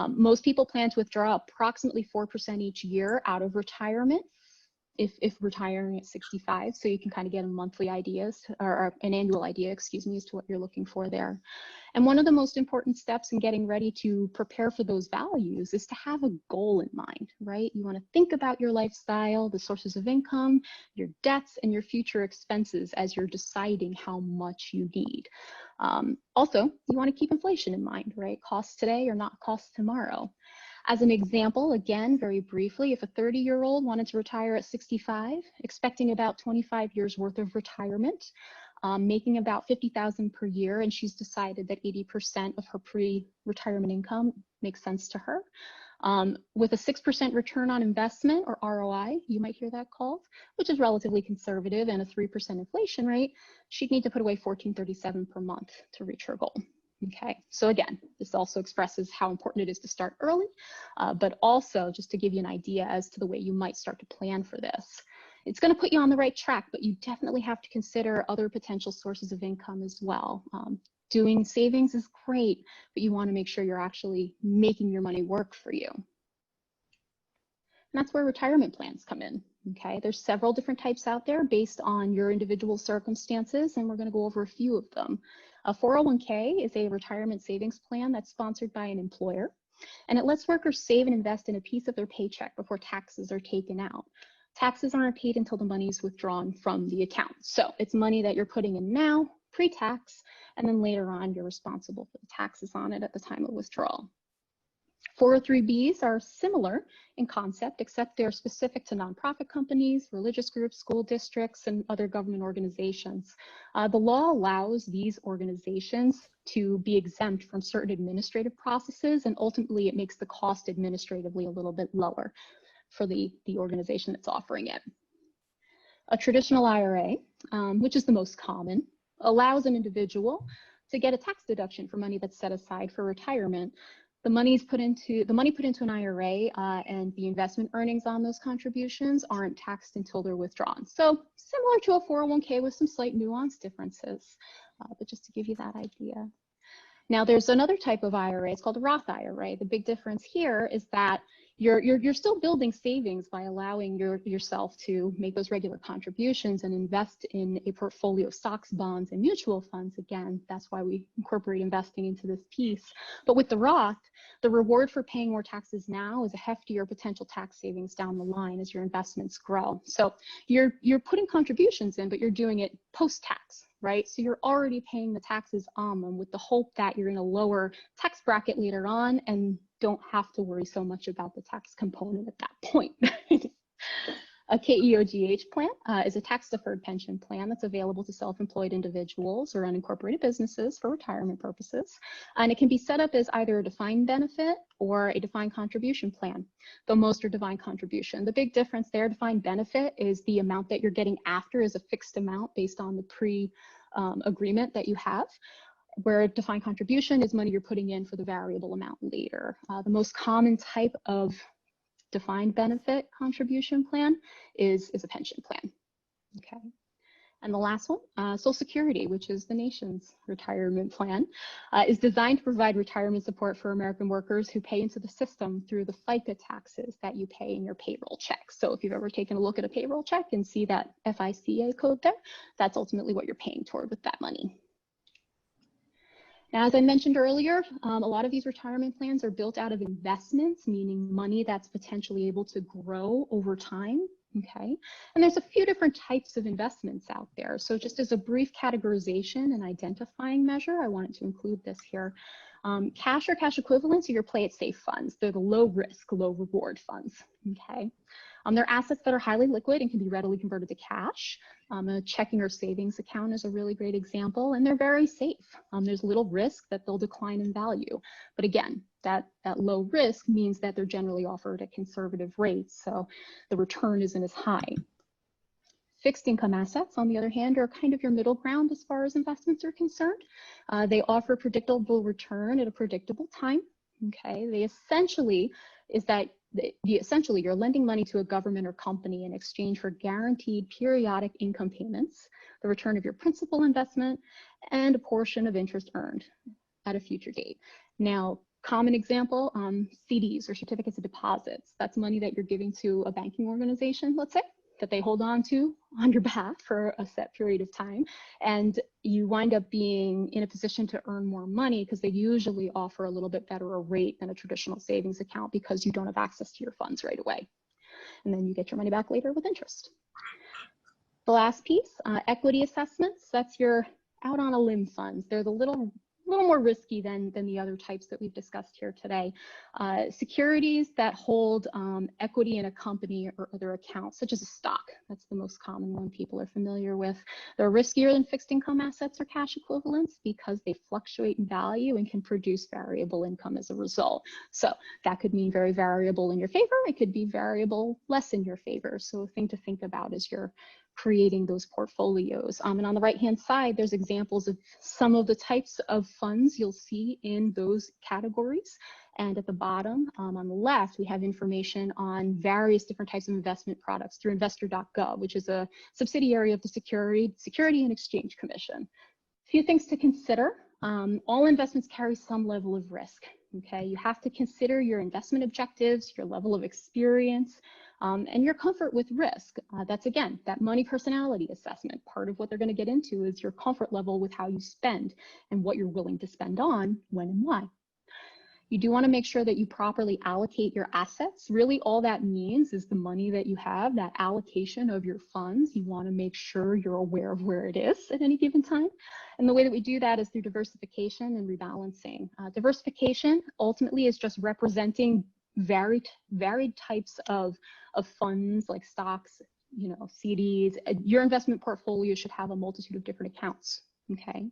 Most people plan to withdraw approximately 4% each year out of retirement if retiring at 65. So you can kind of get a monthly ideas or an annual idea, excuse me, as to what you're looking for there. And one of the most important steps in getting ready to prepare for those values is to have a goal in mind, right? You want to think about your lifestyle, the sources of income, your debts, and your future expenses as you're deciding how much you need. Also, you want to keep inflation in mind, right? Costs today are not costs tomorrow. As an example, again, very briefly, if a 30-year-old wanted to retire at 65, expecting about 25 years worth of retirement, making about $50,000 per year, and she's decided that 80% of her pre-retirement income makes sense to her. With a 6% return on investment, or ROI, you might hear that called, which is relatively conservative, and a 3% inflation rate, she'd need to put away $1437 per month to reach her goal. Okay, so again, this also expresses how important it is to start early, but also just to give you an idea as to the way you might start to plan for this. It's going to put you on the right track, but you definitely have to consider other potential sources of income as well. Doing savings is great, but you want to make sure you're actually making your money work for you. And that's where retirement plans come in. Okay, there's several different types out there based on your individual circumstances, and we're going to go over a few of them. A 401k is a retirement savings plan that's sponsored by an employer, and it lets workers save and invest in a piece of their paycheck before taxes are taken out. Taxes aren't paid until the money is withdrawn from the account. So it's money that you're putting in now, pre-tax, and then later on you're responsible for the taxes on it at the time of withdrawal. 403Bs are similar in concept, except they're specific to nonprofit companies, religious groups, school districts, and other government organizations. The law allows these organizations to be exempt from certain administrative processes, and ultimately it makes the cost administratively a little bit lower for the organization that's offering it. A traditional IRA, which is the most common, allows an individual to get a tax deduction for money that's set aside for retirement. The money put into an IRA and the investment earnings on those contributions aren't taxed until they're withdrawn. So similar to a 401k with some slight nuance differences, but just to give you that idea. Now there's another type of IRA, it's called a Roth IRA. The big difference here is that you're still building savings by allowing yourself to make those regular contributions and invest in a portfolio of stocks, bonds, and mutual funds. Again, that's why we incorporate investing into this piece. But with the Roth, the reward for paying more taxes now is a heftier potential tax savings down the line as your investments grow. So you're putting contributions in, but you're doing it post-tax, right? So you're already paying the taxes on them with the hope that you're in a lower tax bracket later on and don't have to worry so much about the tax component at that point. A KEOGH plan is a tax-deferred pension plan that's available to self-employed individuals or unincorporated businesses for retirement purposes. And it can be set up as either a defined benefit or a defined contribution plan, though most are defined contribution. The big difference there, defined benefit, is the amount that you're getting after is a fixed amount based on the pre-agreement that you have, where defined contribution is money you're putting in for the variable amount later. The most common type of defined benefit contribution plan is a pension plan. Okay. And the last one, Social Security, which is the nation's retirement plan, is designed to provide retirement support for American workers who pay into the system through the FICA taxes that you pay in your payroll check. So if you've ever taken a look at a payroll check and see that FICA code there, that's ultimately what you're paying toward with that money. Now, as I mentioned earlier, a lot of these retirement plans are built out of investments, meaning money that's potentially able to grow over time, okay? And there's a few different types of investments out there. So just as a brief categorization and identifying measure, I wanted to include this here. Cash or cash equivalents are your play it safe funds. They're the low risk, low reward funds, okay? They're assets that are highly liquid and can be readily converted to cash. A checking or savings account is a really great example, and they're very safe. There's little risk that they'll decline in value. But again, that low risk means that they're generally offered at conservative rates, so the return isn't as high. Fixed income assets, on the other hand, are kind of your middle ground as far as investments are concerned. They offer predictable return at a predictable time. Okay, they essentially you're lending money to a government or company in exchange for guaranteed periodic income payments, the return of your principal investment, and a portion of interest earned at a future date. Now, common example, CDs or certificates of deposits. That's money that you're giving to a banking organization, let's say, that they hold on to on your behalf for a set period of time. And you wind up being in a position to earn more money because they usually offer a little bit better a rate than a traditional savings account because you don't have access to your funds right away. And then you get your money back later with interest. The last piece, equity assessments. That's your out on a limb funds. They're the little more risky than the other types that we've discussed here today. Securities that hold equity in a company or other accounts, such as a stock. That's the most common one people are familiar with. They're riskier than fixed income assets or cash equivalents because they fluctuate in value and can produce variable income as a result. So that could mean very variable in your favor. It could be variable less in your favor. So a thing to think about as you're creating those portfolios. And on the right-hand side, there's examples of some of the types of funds you'll see in those categories. And at the bottom, on the left, we have information on various different types of investment products through investor.gov, which is a subsidiary of the Security and Exchange Commission. A few things to consider All investments carry some level of risk. Okay, you have to consider your investment objectives, your level of experience, and your comfort with risk. That's again, that money personality assessment. Part of what they're going to get into is your comfort level with how you spend and what you're willing to spend on, when and why. You do want to make sure that you properly allocate your assets. Really, all that means is the money that you have, that allocation of your funds. You want to make sure you're aware of where it is at any given time. And the way that we do that is through diversification and rebalancing. Diversification ultimately is just representing varied types of funds like stocks, CDs. Your investment portfolio should have a multitude of different accounts. Okay,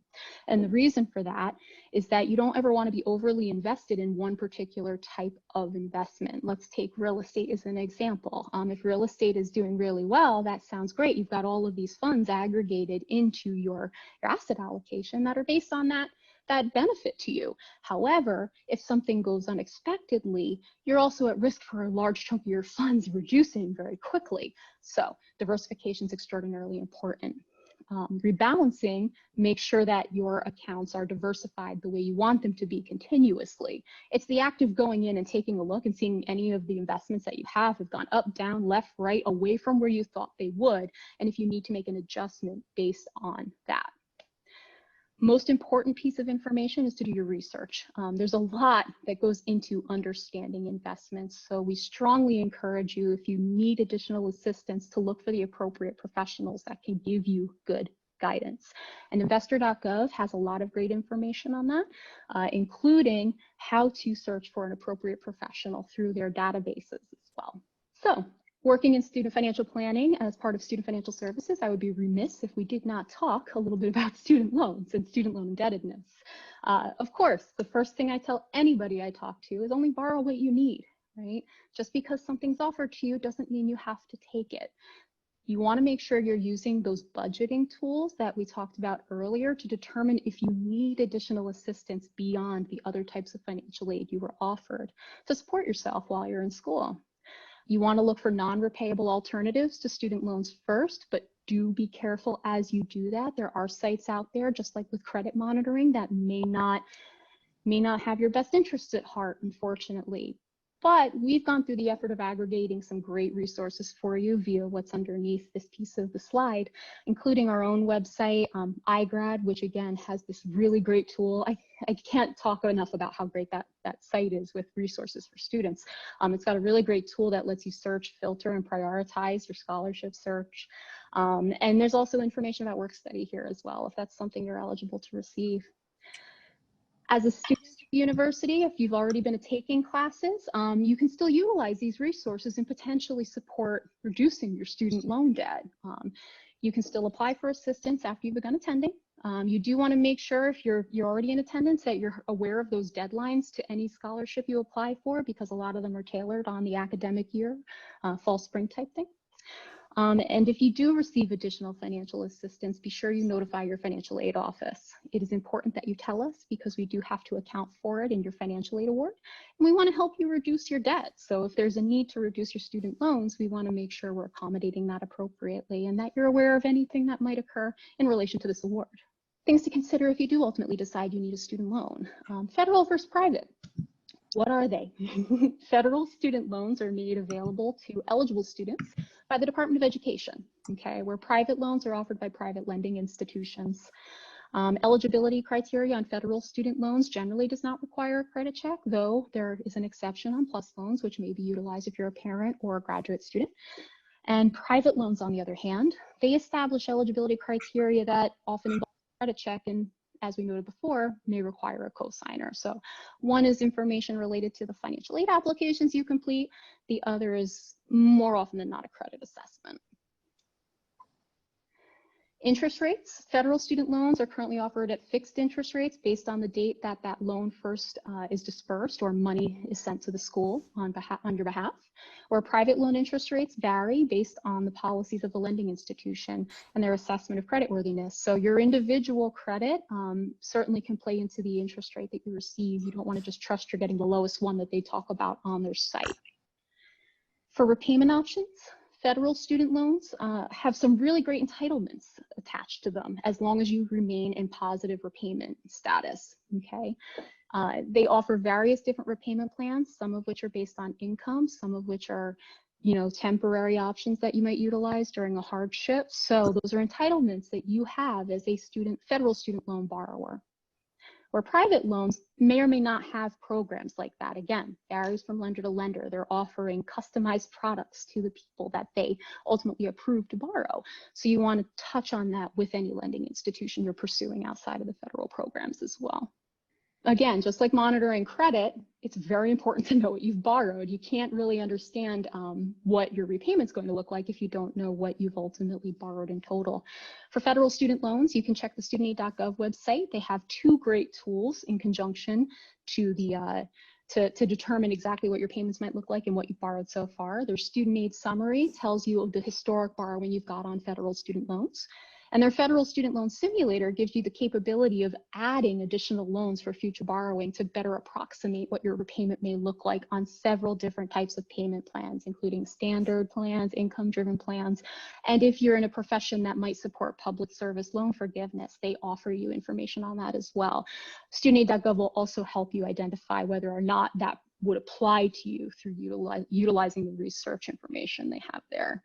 and the reason for that is that you don't ever want to be overly invested in one particular type of investment. Let's take real estate as an example. If real estate is doing really well, that sounds great. You've got all of these funds aggregated into your asset allocation that are based on that benefit to you. However, if something goes unexpectedly, you're also at risk for a large chunk of your funds reducing very quickly. So diversification is extraordinarily important. Rebalancing makes sure that your accounts are diversified the way you want them to be continuously. It's the act of going in and taking a look and seeing any of the investments that you have gone up, down, left, right, away from where you thought they would, and if you need to make an adjustment based on that. Most important piece of information is to do your research. There's a lot that goes into understanding investments, so we strongly encourage you, if you need additional assistance, to look for the appropriate professionals that can give you good guidance. And investor.gov has a lot of great information on that, including how to search for an appropriate professional through their databases as well. So, working in student financial planning as part of student financial services, I would be remiss if we did not talk a little bit about student loans and student loan indebtedness. Of course, the first thing I tell anybody I talk to is only borrow what you need, right? Just because something's offered to you doesn't mean you have to take it. You want to make sure you're using those budgeting tools that we talked about earlier to determine if you need additional assistance beyond the other types of financial aid you were offered to support yourself while you're in school. You want to look for non-repayable alternatives to student loans first, but do be careful as you do that. There are sites out there, just like with credit monitoring, that may not have your best interests at heart, unfortunately. But we've gone through the effort of aggregating some great resources for you via what's underneath this piece of the slide, including our own website, iGrad, which again has this really great tool. I can't talk enough about how great that site is with resources for students. It's got a really great tool that lets you search, filter, and prioritize your scholarship search. And there's also information about work study here as well, if that's something you're eligible to receive. As a student at the university, if you've already been taking classes, you can still utilize these resources and potentially support reducing your student loan debt. You can still apply for assistance after you've begun attending. You do want to make sure, if you're already in attendance, that you're aware of those deadlines to any scholarship you apply for, because a lot of them are tailored on the academic year, fall, spring type thing. And if you do receive additional financial assistance, be sure you notify your financial aid office. It is important that you tell us, because we do have to account for it in your financial aid award. And we want to help you reduce your debt. So if there's a need to reduce your student loans, we want to make sure we're accommodating that appropriately and that you're aware of anything that might occur in relation to this award. Things to consider if you do ultimately decide you need a student loan. Federal versus private. What are they? Federal student loans are made available to eligible students by the Department of Education, okay, where private loans are offered by private lending institutions. Eligibility criteria on federal student loans generally does not require a credit check, though there is an exception on PLUS loans, which may be utilized if you're a parent or a graduate student. And private loans, on the other hand, they establish eligibility criteria that often involve a credit check, and as we noted before, may require a cosigner. So one is information related to the financial aid applications you complete. The other is more often than not a credit assessment. Interest rates. Federal student loans are currently offered at fixed interest rates based on the date that that loan first is dispersed or money is sent to the school on your behalf. Or private loan interest rates vary based on the policies of the lending institution and their assessment of creditworthiness. So your individual credit certainly can play into the interest rate that you receive. You don't want to just trust you're getting the lowest one that they talk about on their site. For repayment options, Federal student loans have some really great entitlements attached to them as long as you remain in positive repayment status, okay? They offer various different repayment plans, some of which are based on income, some of which are, you know, temporary options that you might utilize during a hardship. So those are entitlements that you have as a federal student loan borrower. Where private loans may or may not have programs like that. Again, varies from lender to lender. They're offering customized products to the people that they ultimately approve to borrow. So you want to touch on that with any lending institution you're pursuing outside of the federal programs as well. Again, just like monitoring credit, it's very important to know what you've borrowed. You can't really understand what your repayment's going to look like if you don't know what you've ultimately borrowed in total. For federal student loans, you can check the studentaid.gov website. They have two great tools in conjunction to the to determine exactly what your payments might look like and what you've borrowed so far. Their student aid summary tells you the historic borrowing you've got on federal student loans. And their federal student loan simulator gives you the capability of adding additional loans for future borrowing to better approximate what your repayment may look like on several different types of payment plans, including standard plans, income-driven plans. And if you're in a profession that might support public service loan forgiveness, they offer you information on that as well. Studentaid.gov will also help you identify whether or not that would apply to you through utilizing the research information they have there.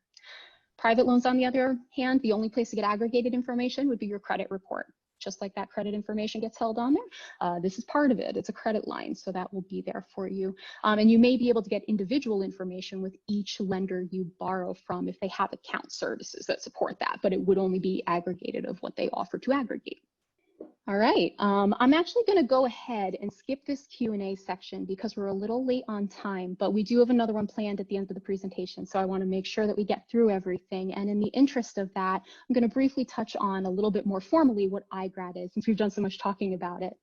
Private loans, on the other hand, the only place to get aggregated information would be your credit report. Just like that credit information gets held on there, this is part of it. It's a credit line, so that will be there for you. And you may be able to get individual information with each lender you borrow from if they have account services that support that, but it would only be aggregated of what they offer to aggregate. All right, I'm actually going to go ahead and skip this Q&A section because we're a little late on time, but we do have another one planned at the end of the presentation, so I want to make sure that we get through everything. And in the interest of that, I'm going to briefly touch on a little bit more formally what iGrad is, since we've done so much talking about it.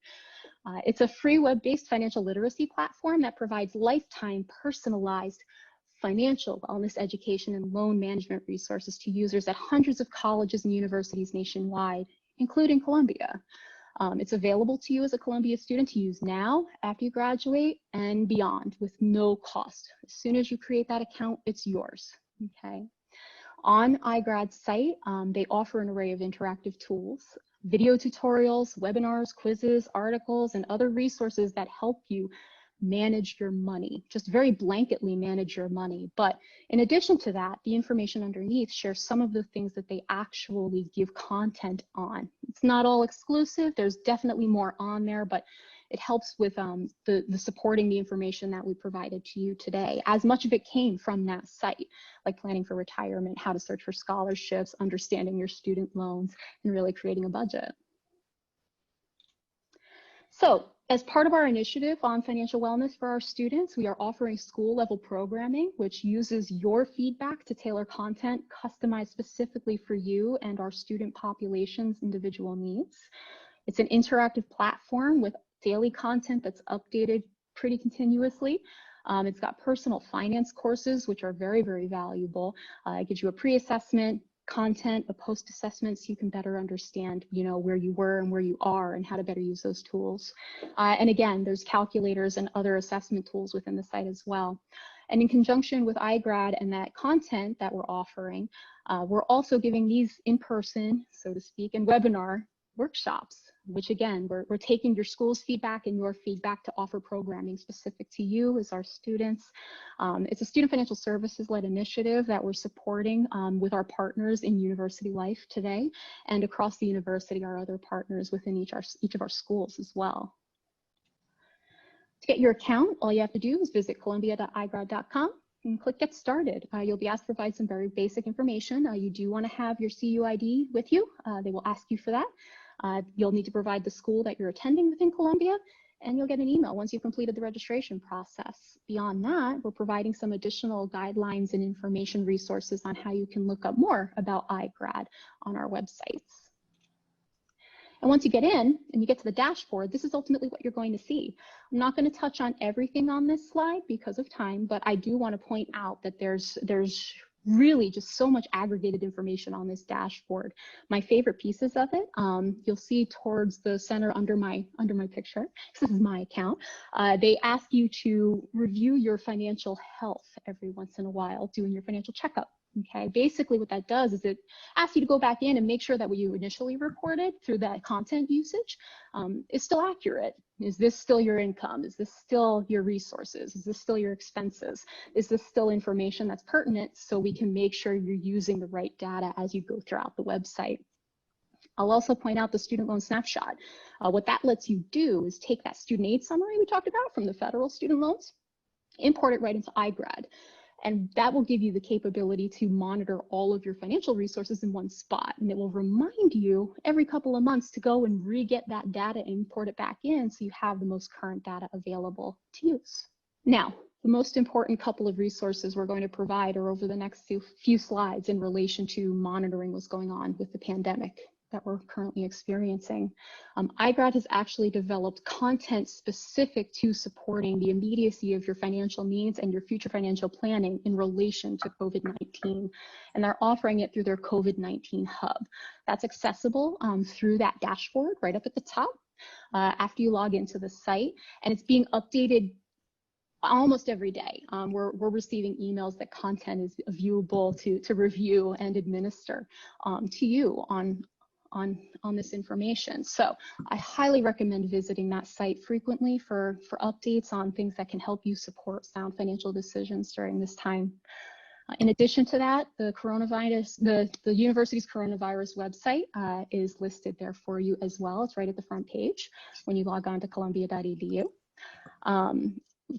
It's a free web-based financial literacy platform that provides lifetime personalized financial wellness education and loan management resources to users at hundreds of colleges and universities nationwide, including Columbia. It's available to you as a Columbia student to use now, after you graduate, and beyond with no cost. As soon as you create that account, it's yours, okay? On iGrad's site, they offer an array of interactive tools, video tutorials, webinars, quizzes, articles, and other resources that help you manage your money, just very blanketly manage your money. But in addition to that, the information underneath shares some of the things that they actually give content on. It's not all exclusive. There's definitely more on there, but it helps with the supporting the information that we provided to you today. As much of it came from that site, like planning for retirement, how to search for scholarships, understanding your student loans, and really creating a budget. So, as part of our initiative on financial wellness for our students, we are offering school-level programming, which uses your feedback to tailor content customized specifically for you and our student population's individual needs. It's an interactive platform with daily content that's updated pretty continuously. It's got personal finance courses, which are very, very valuable. It gives you a pre-assessment, content, a post-assessment, so you can better understand, you know, where you were and where you are and how to better use those tools. And again, there's calculators and other assessment tools within the site as well. And in conjunction with iGrad and that content that we're offering, we're also giving these in-person, so to speak, and webinar workshops, which again, we're taking your school's feedback and your feedback to offer programming specific to you as our students. It's a student financial services-led initiative that we're supporting with our partners in University Life today, and across the university, our other partners within each of our schools as well. To get your account, all you have to do is visit columbia.igrad.com and click Get Started. You'll be asked to provide some very basic information. You do want to have your CU ID with you. They will ask you for that. You'll need to provide the school that you're attending within Columbia, and you'll get an email once you've completed the registration process. Beyond that, we're providing some additional guidelines and information resources on how you can look up more about iGrad on our websites. And once you get in and you get to the dashboard, this is ultimately what you're going to see. I'm not going to touch on everything on this slide because of time, but I do want to point out that there's really just so much aggregated information on this dashboard. My favorite pieces of it, you'll see towards the center under my picture. This is my account. They ask you to review your financial health every once in a while, doing your financial checkup. Okay, basically what that does is it asks you to go back in and make sure that what you initially reported through that content usage is still accurate. Is this still your income? Is this still your resources? Is this still your expenses? Is this still information that's pertinent, so we can make sure you're using the right data as you go throughout the website? I'll also point out the student loan snapshot. What that lets you do is take that student aid summary we talked about from the federal student loans, import it right into iGrad. And that will give you the capability to monitor all of your financial resources in one spot. And it will remind you every couple of months to go and re-get that data and import it back in, so you have the most current data available to use. Now, the most important couple of resources we're going to provide are over the next few slides in relation to monitoring what's going on with the pandemic that we're currently experiencing. iGrad has actually developed content specific to supporting the immediacy of your financial needs and your future financial planning in relation to COVID-19. And they're offering it through their COVID-19 hub. That's accessible through that dashboard right up at the top after you log into the site. And it's being updated almost every day. We're receiving emails that content is viewable to review and administer to you on this information. So I highly recommend visiting that site frequently for updates on things that can help you support sound financial decisions during this time. In addition to that, the university's coronavirus website is listed there for you as well. It's right at the front page when you log on to columbia.edu.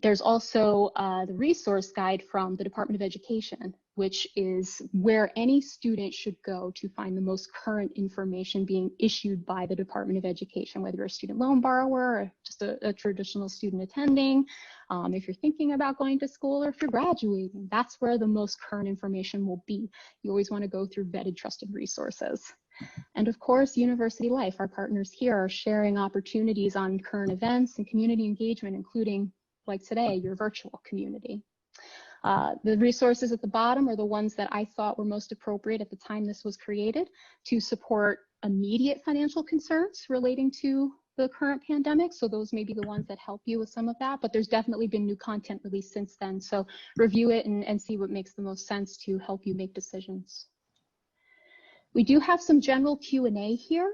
There's also the resource guide from the Department of Education, which is where any student should go to find the most current information being issued by the Department of Education, whether you're a student loan borrower or just a traditional student attending. If you're thinking about going to school or if you're graduating, that's where the most current information will be. You always want to go through vetted, trusted resources. And of course, University Life, our partners here, are sharing opportunities on current events and community engagement, including, like today, your virtual community. The resources at the bottom are the ones that I thought were most appropriate at the time this was created to support immediate financial concerns relating to the current pandemic. So those may be the ones that help you with some of that, but there's definitely been new content released since then. So review it and see what makes the most sense to help you make decisions. We do have some general Q&A here.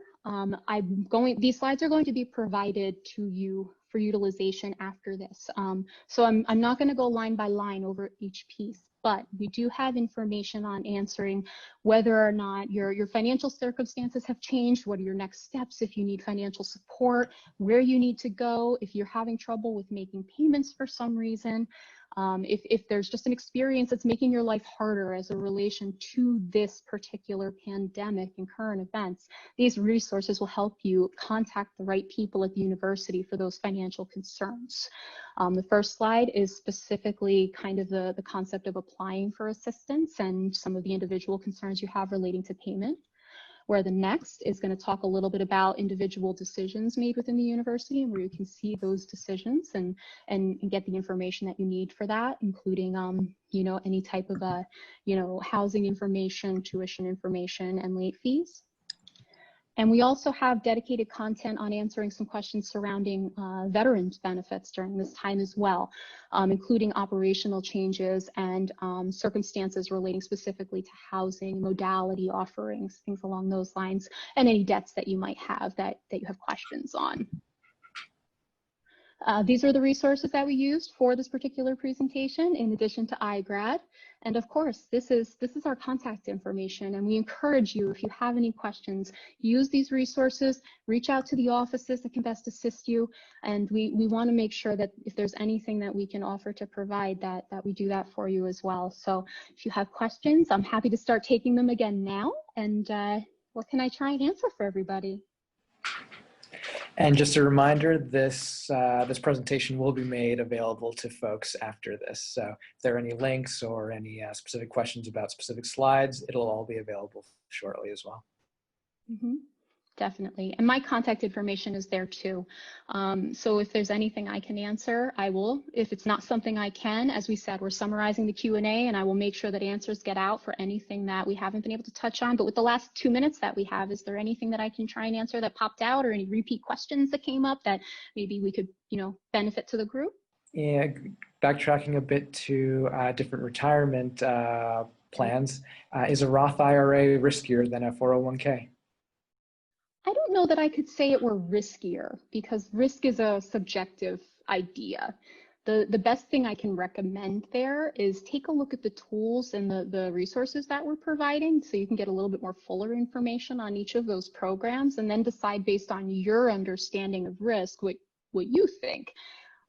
These slides are going to be provided to you for utilization after this. So I'm not going to go line by line over each piece, but we do have information on answering whether or not your financial circumstances have changed, what are your next steps if you need financial support, where you need to go if you're having trouble with making payments for some reason. If there's just an experience that's making your life harder as a relation to this particular pandemic and current events, these resources will help you contact the right people at the university for those financial concerns. The first slide is specifically kind of the concept of applying for assistance and some of the individual concerns you have relating to payment, where the next is going to talk a little bit about individual decisions made within the university and where you can see those decisions and get the information that you need for that, including any type of housing information, tuition information, and late fees. And we also have dedicated content on answering some questions surrounding veterans benefits during this time as well, including operational changes and circumstances relating specifically to housing, modality offerings, things along those lines, and any debts that you might have that you have questions on. These are the resources that we used for this particular presentation, in addition to iGrad. And of course, this is our contact information, and we encourage you, if you have any questions, use these resources, reach out to the offices that can best assist you, and we want to make sure that if there's anything that we can offer to provide, that we do that for you as well. So if you have questions, I'm happy to start taking them again now, and what can I try and answer for everybody? And just a reminder, this presentation will be made available to folks after this. So if there are any links or any specific questions about specific slides, it'll all be available shortly as well. Mm-hmm. Definitely. And my contact information is there too. So if there's anything I can answer, I will. If it's not something I can, as we said, we're summarizing the Q&A, and I will make sure that answers get out for anything that we haven't been able to touch on. But with the last 2 minutes that we have, is there anything that I can try and answer that popped out, or any repeat questions that came up that maybe we could, benefit to the group? Yeah, backtracking a bit to different retirement plans. Is a Roth IRA riskier than a 401k? I don't know that I could say it were riskier, because risk is a subjective idea. The best thing I can recommend there is take a look at the tools and the resources that we're providing, so you can get a little bit more fuller information on each of those programs, and then decide based on your understanding of risk what you think.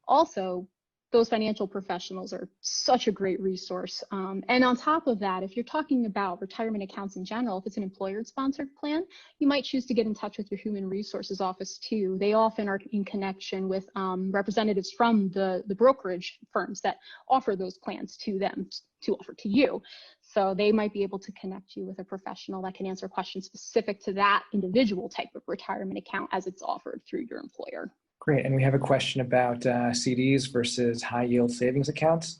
Also, those financial professionals are such a great resource. And on top of that, if you're talking about retirement accounts in general, if it's an employer-sponsored plan, you might choose to get in touch with your human resources office too. They often are in connection with representatives from the brokerage firms that offer those plans to them to offer to you. So they might be able to connect you with a professional that can answer questions specific to that individual type of retirement account as it's offered through your employer. Great, and we have a question about CDs versus high yield savings accounts.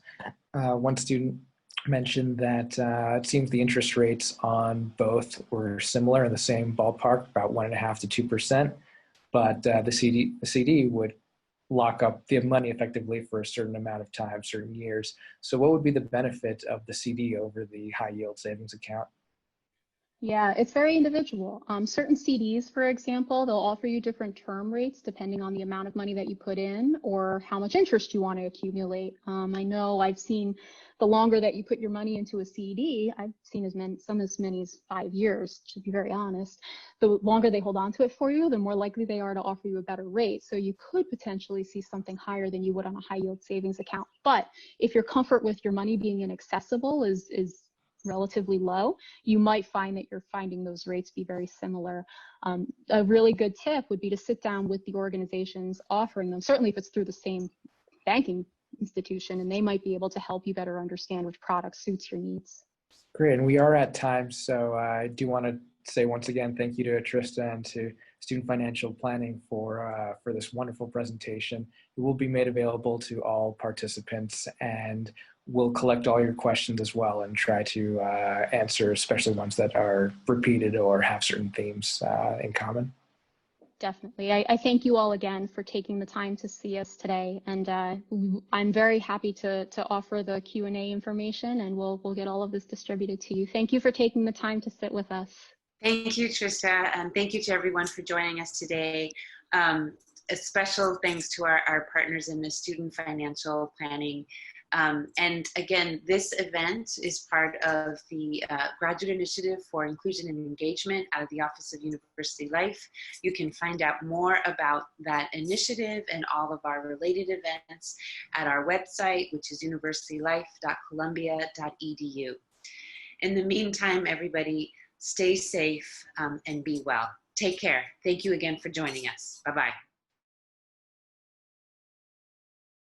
One student mentioned that it seems the interest rates on both were similar in the same ballpark, about 1.5% to 2%, but the CD would lock up the money effectively for a certain amount of time, certain years. So what would be the benefit of the CD over the high yield savings account? Yeah, it's very individual. Certain CDs, for example, they'll offer you different term rates depending on the amount of money that you put in or how much interest you want to accumulate. I know I've seen the longer that you put your money into a CD, I've seen as many as 5 years, to be very honest. The longer they hold on to it for you, the more likely they are to offer you a better rate. So you could potentially see something higher than you would on a high yield savings account. But if your comfort with your money being inaccessible is relatively low, you might find that you're finding those rates be very similar. A really good tip would be to sit down with the organizations offering them, certainly if it's through the same banking institution, and they might be able to help you better understand which product suits your needs. Great, and we are at time, so I do want to say once again thank you to Trista and to Student Financial Planning for this wonderful presentation. It will be made available to all participants, and we'll collect all your questions as well and try to answer, especially ones that are repeated or have certain themes in common. Definitely. I thank you all again for taking the time to see us today, and I'm very happy to offer the Q&A information, and we'll get all of this distributed to you. Thank you for taking the time to sit with us. Thank you, Trista, and thank you to everyone for joining us today. A special thanks to our partners in the Student Financial Planning. And again, this event is part of the Graduate Initiative for Inclusion and Engagement out of the Office of University Life. You can find out more about that initiative and all of our related events at our website, which is universitylife.columbia.edu. In the meantime, everybody, stay safe and be well. Take care. Thank you again for joining us. Bye-bye.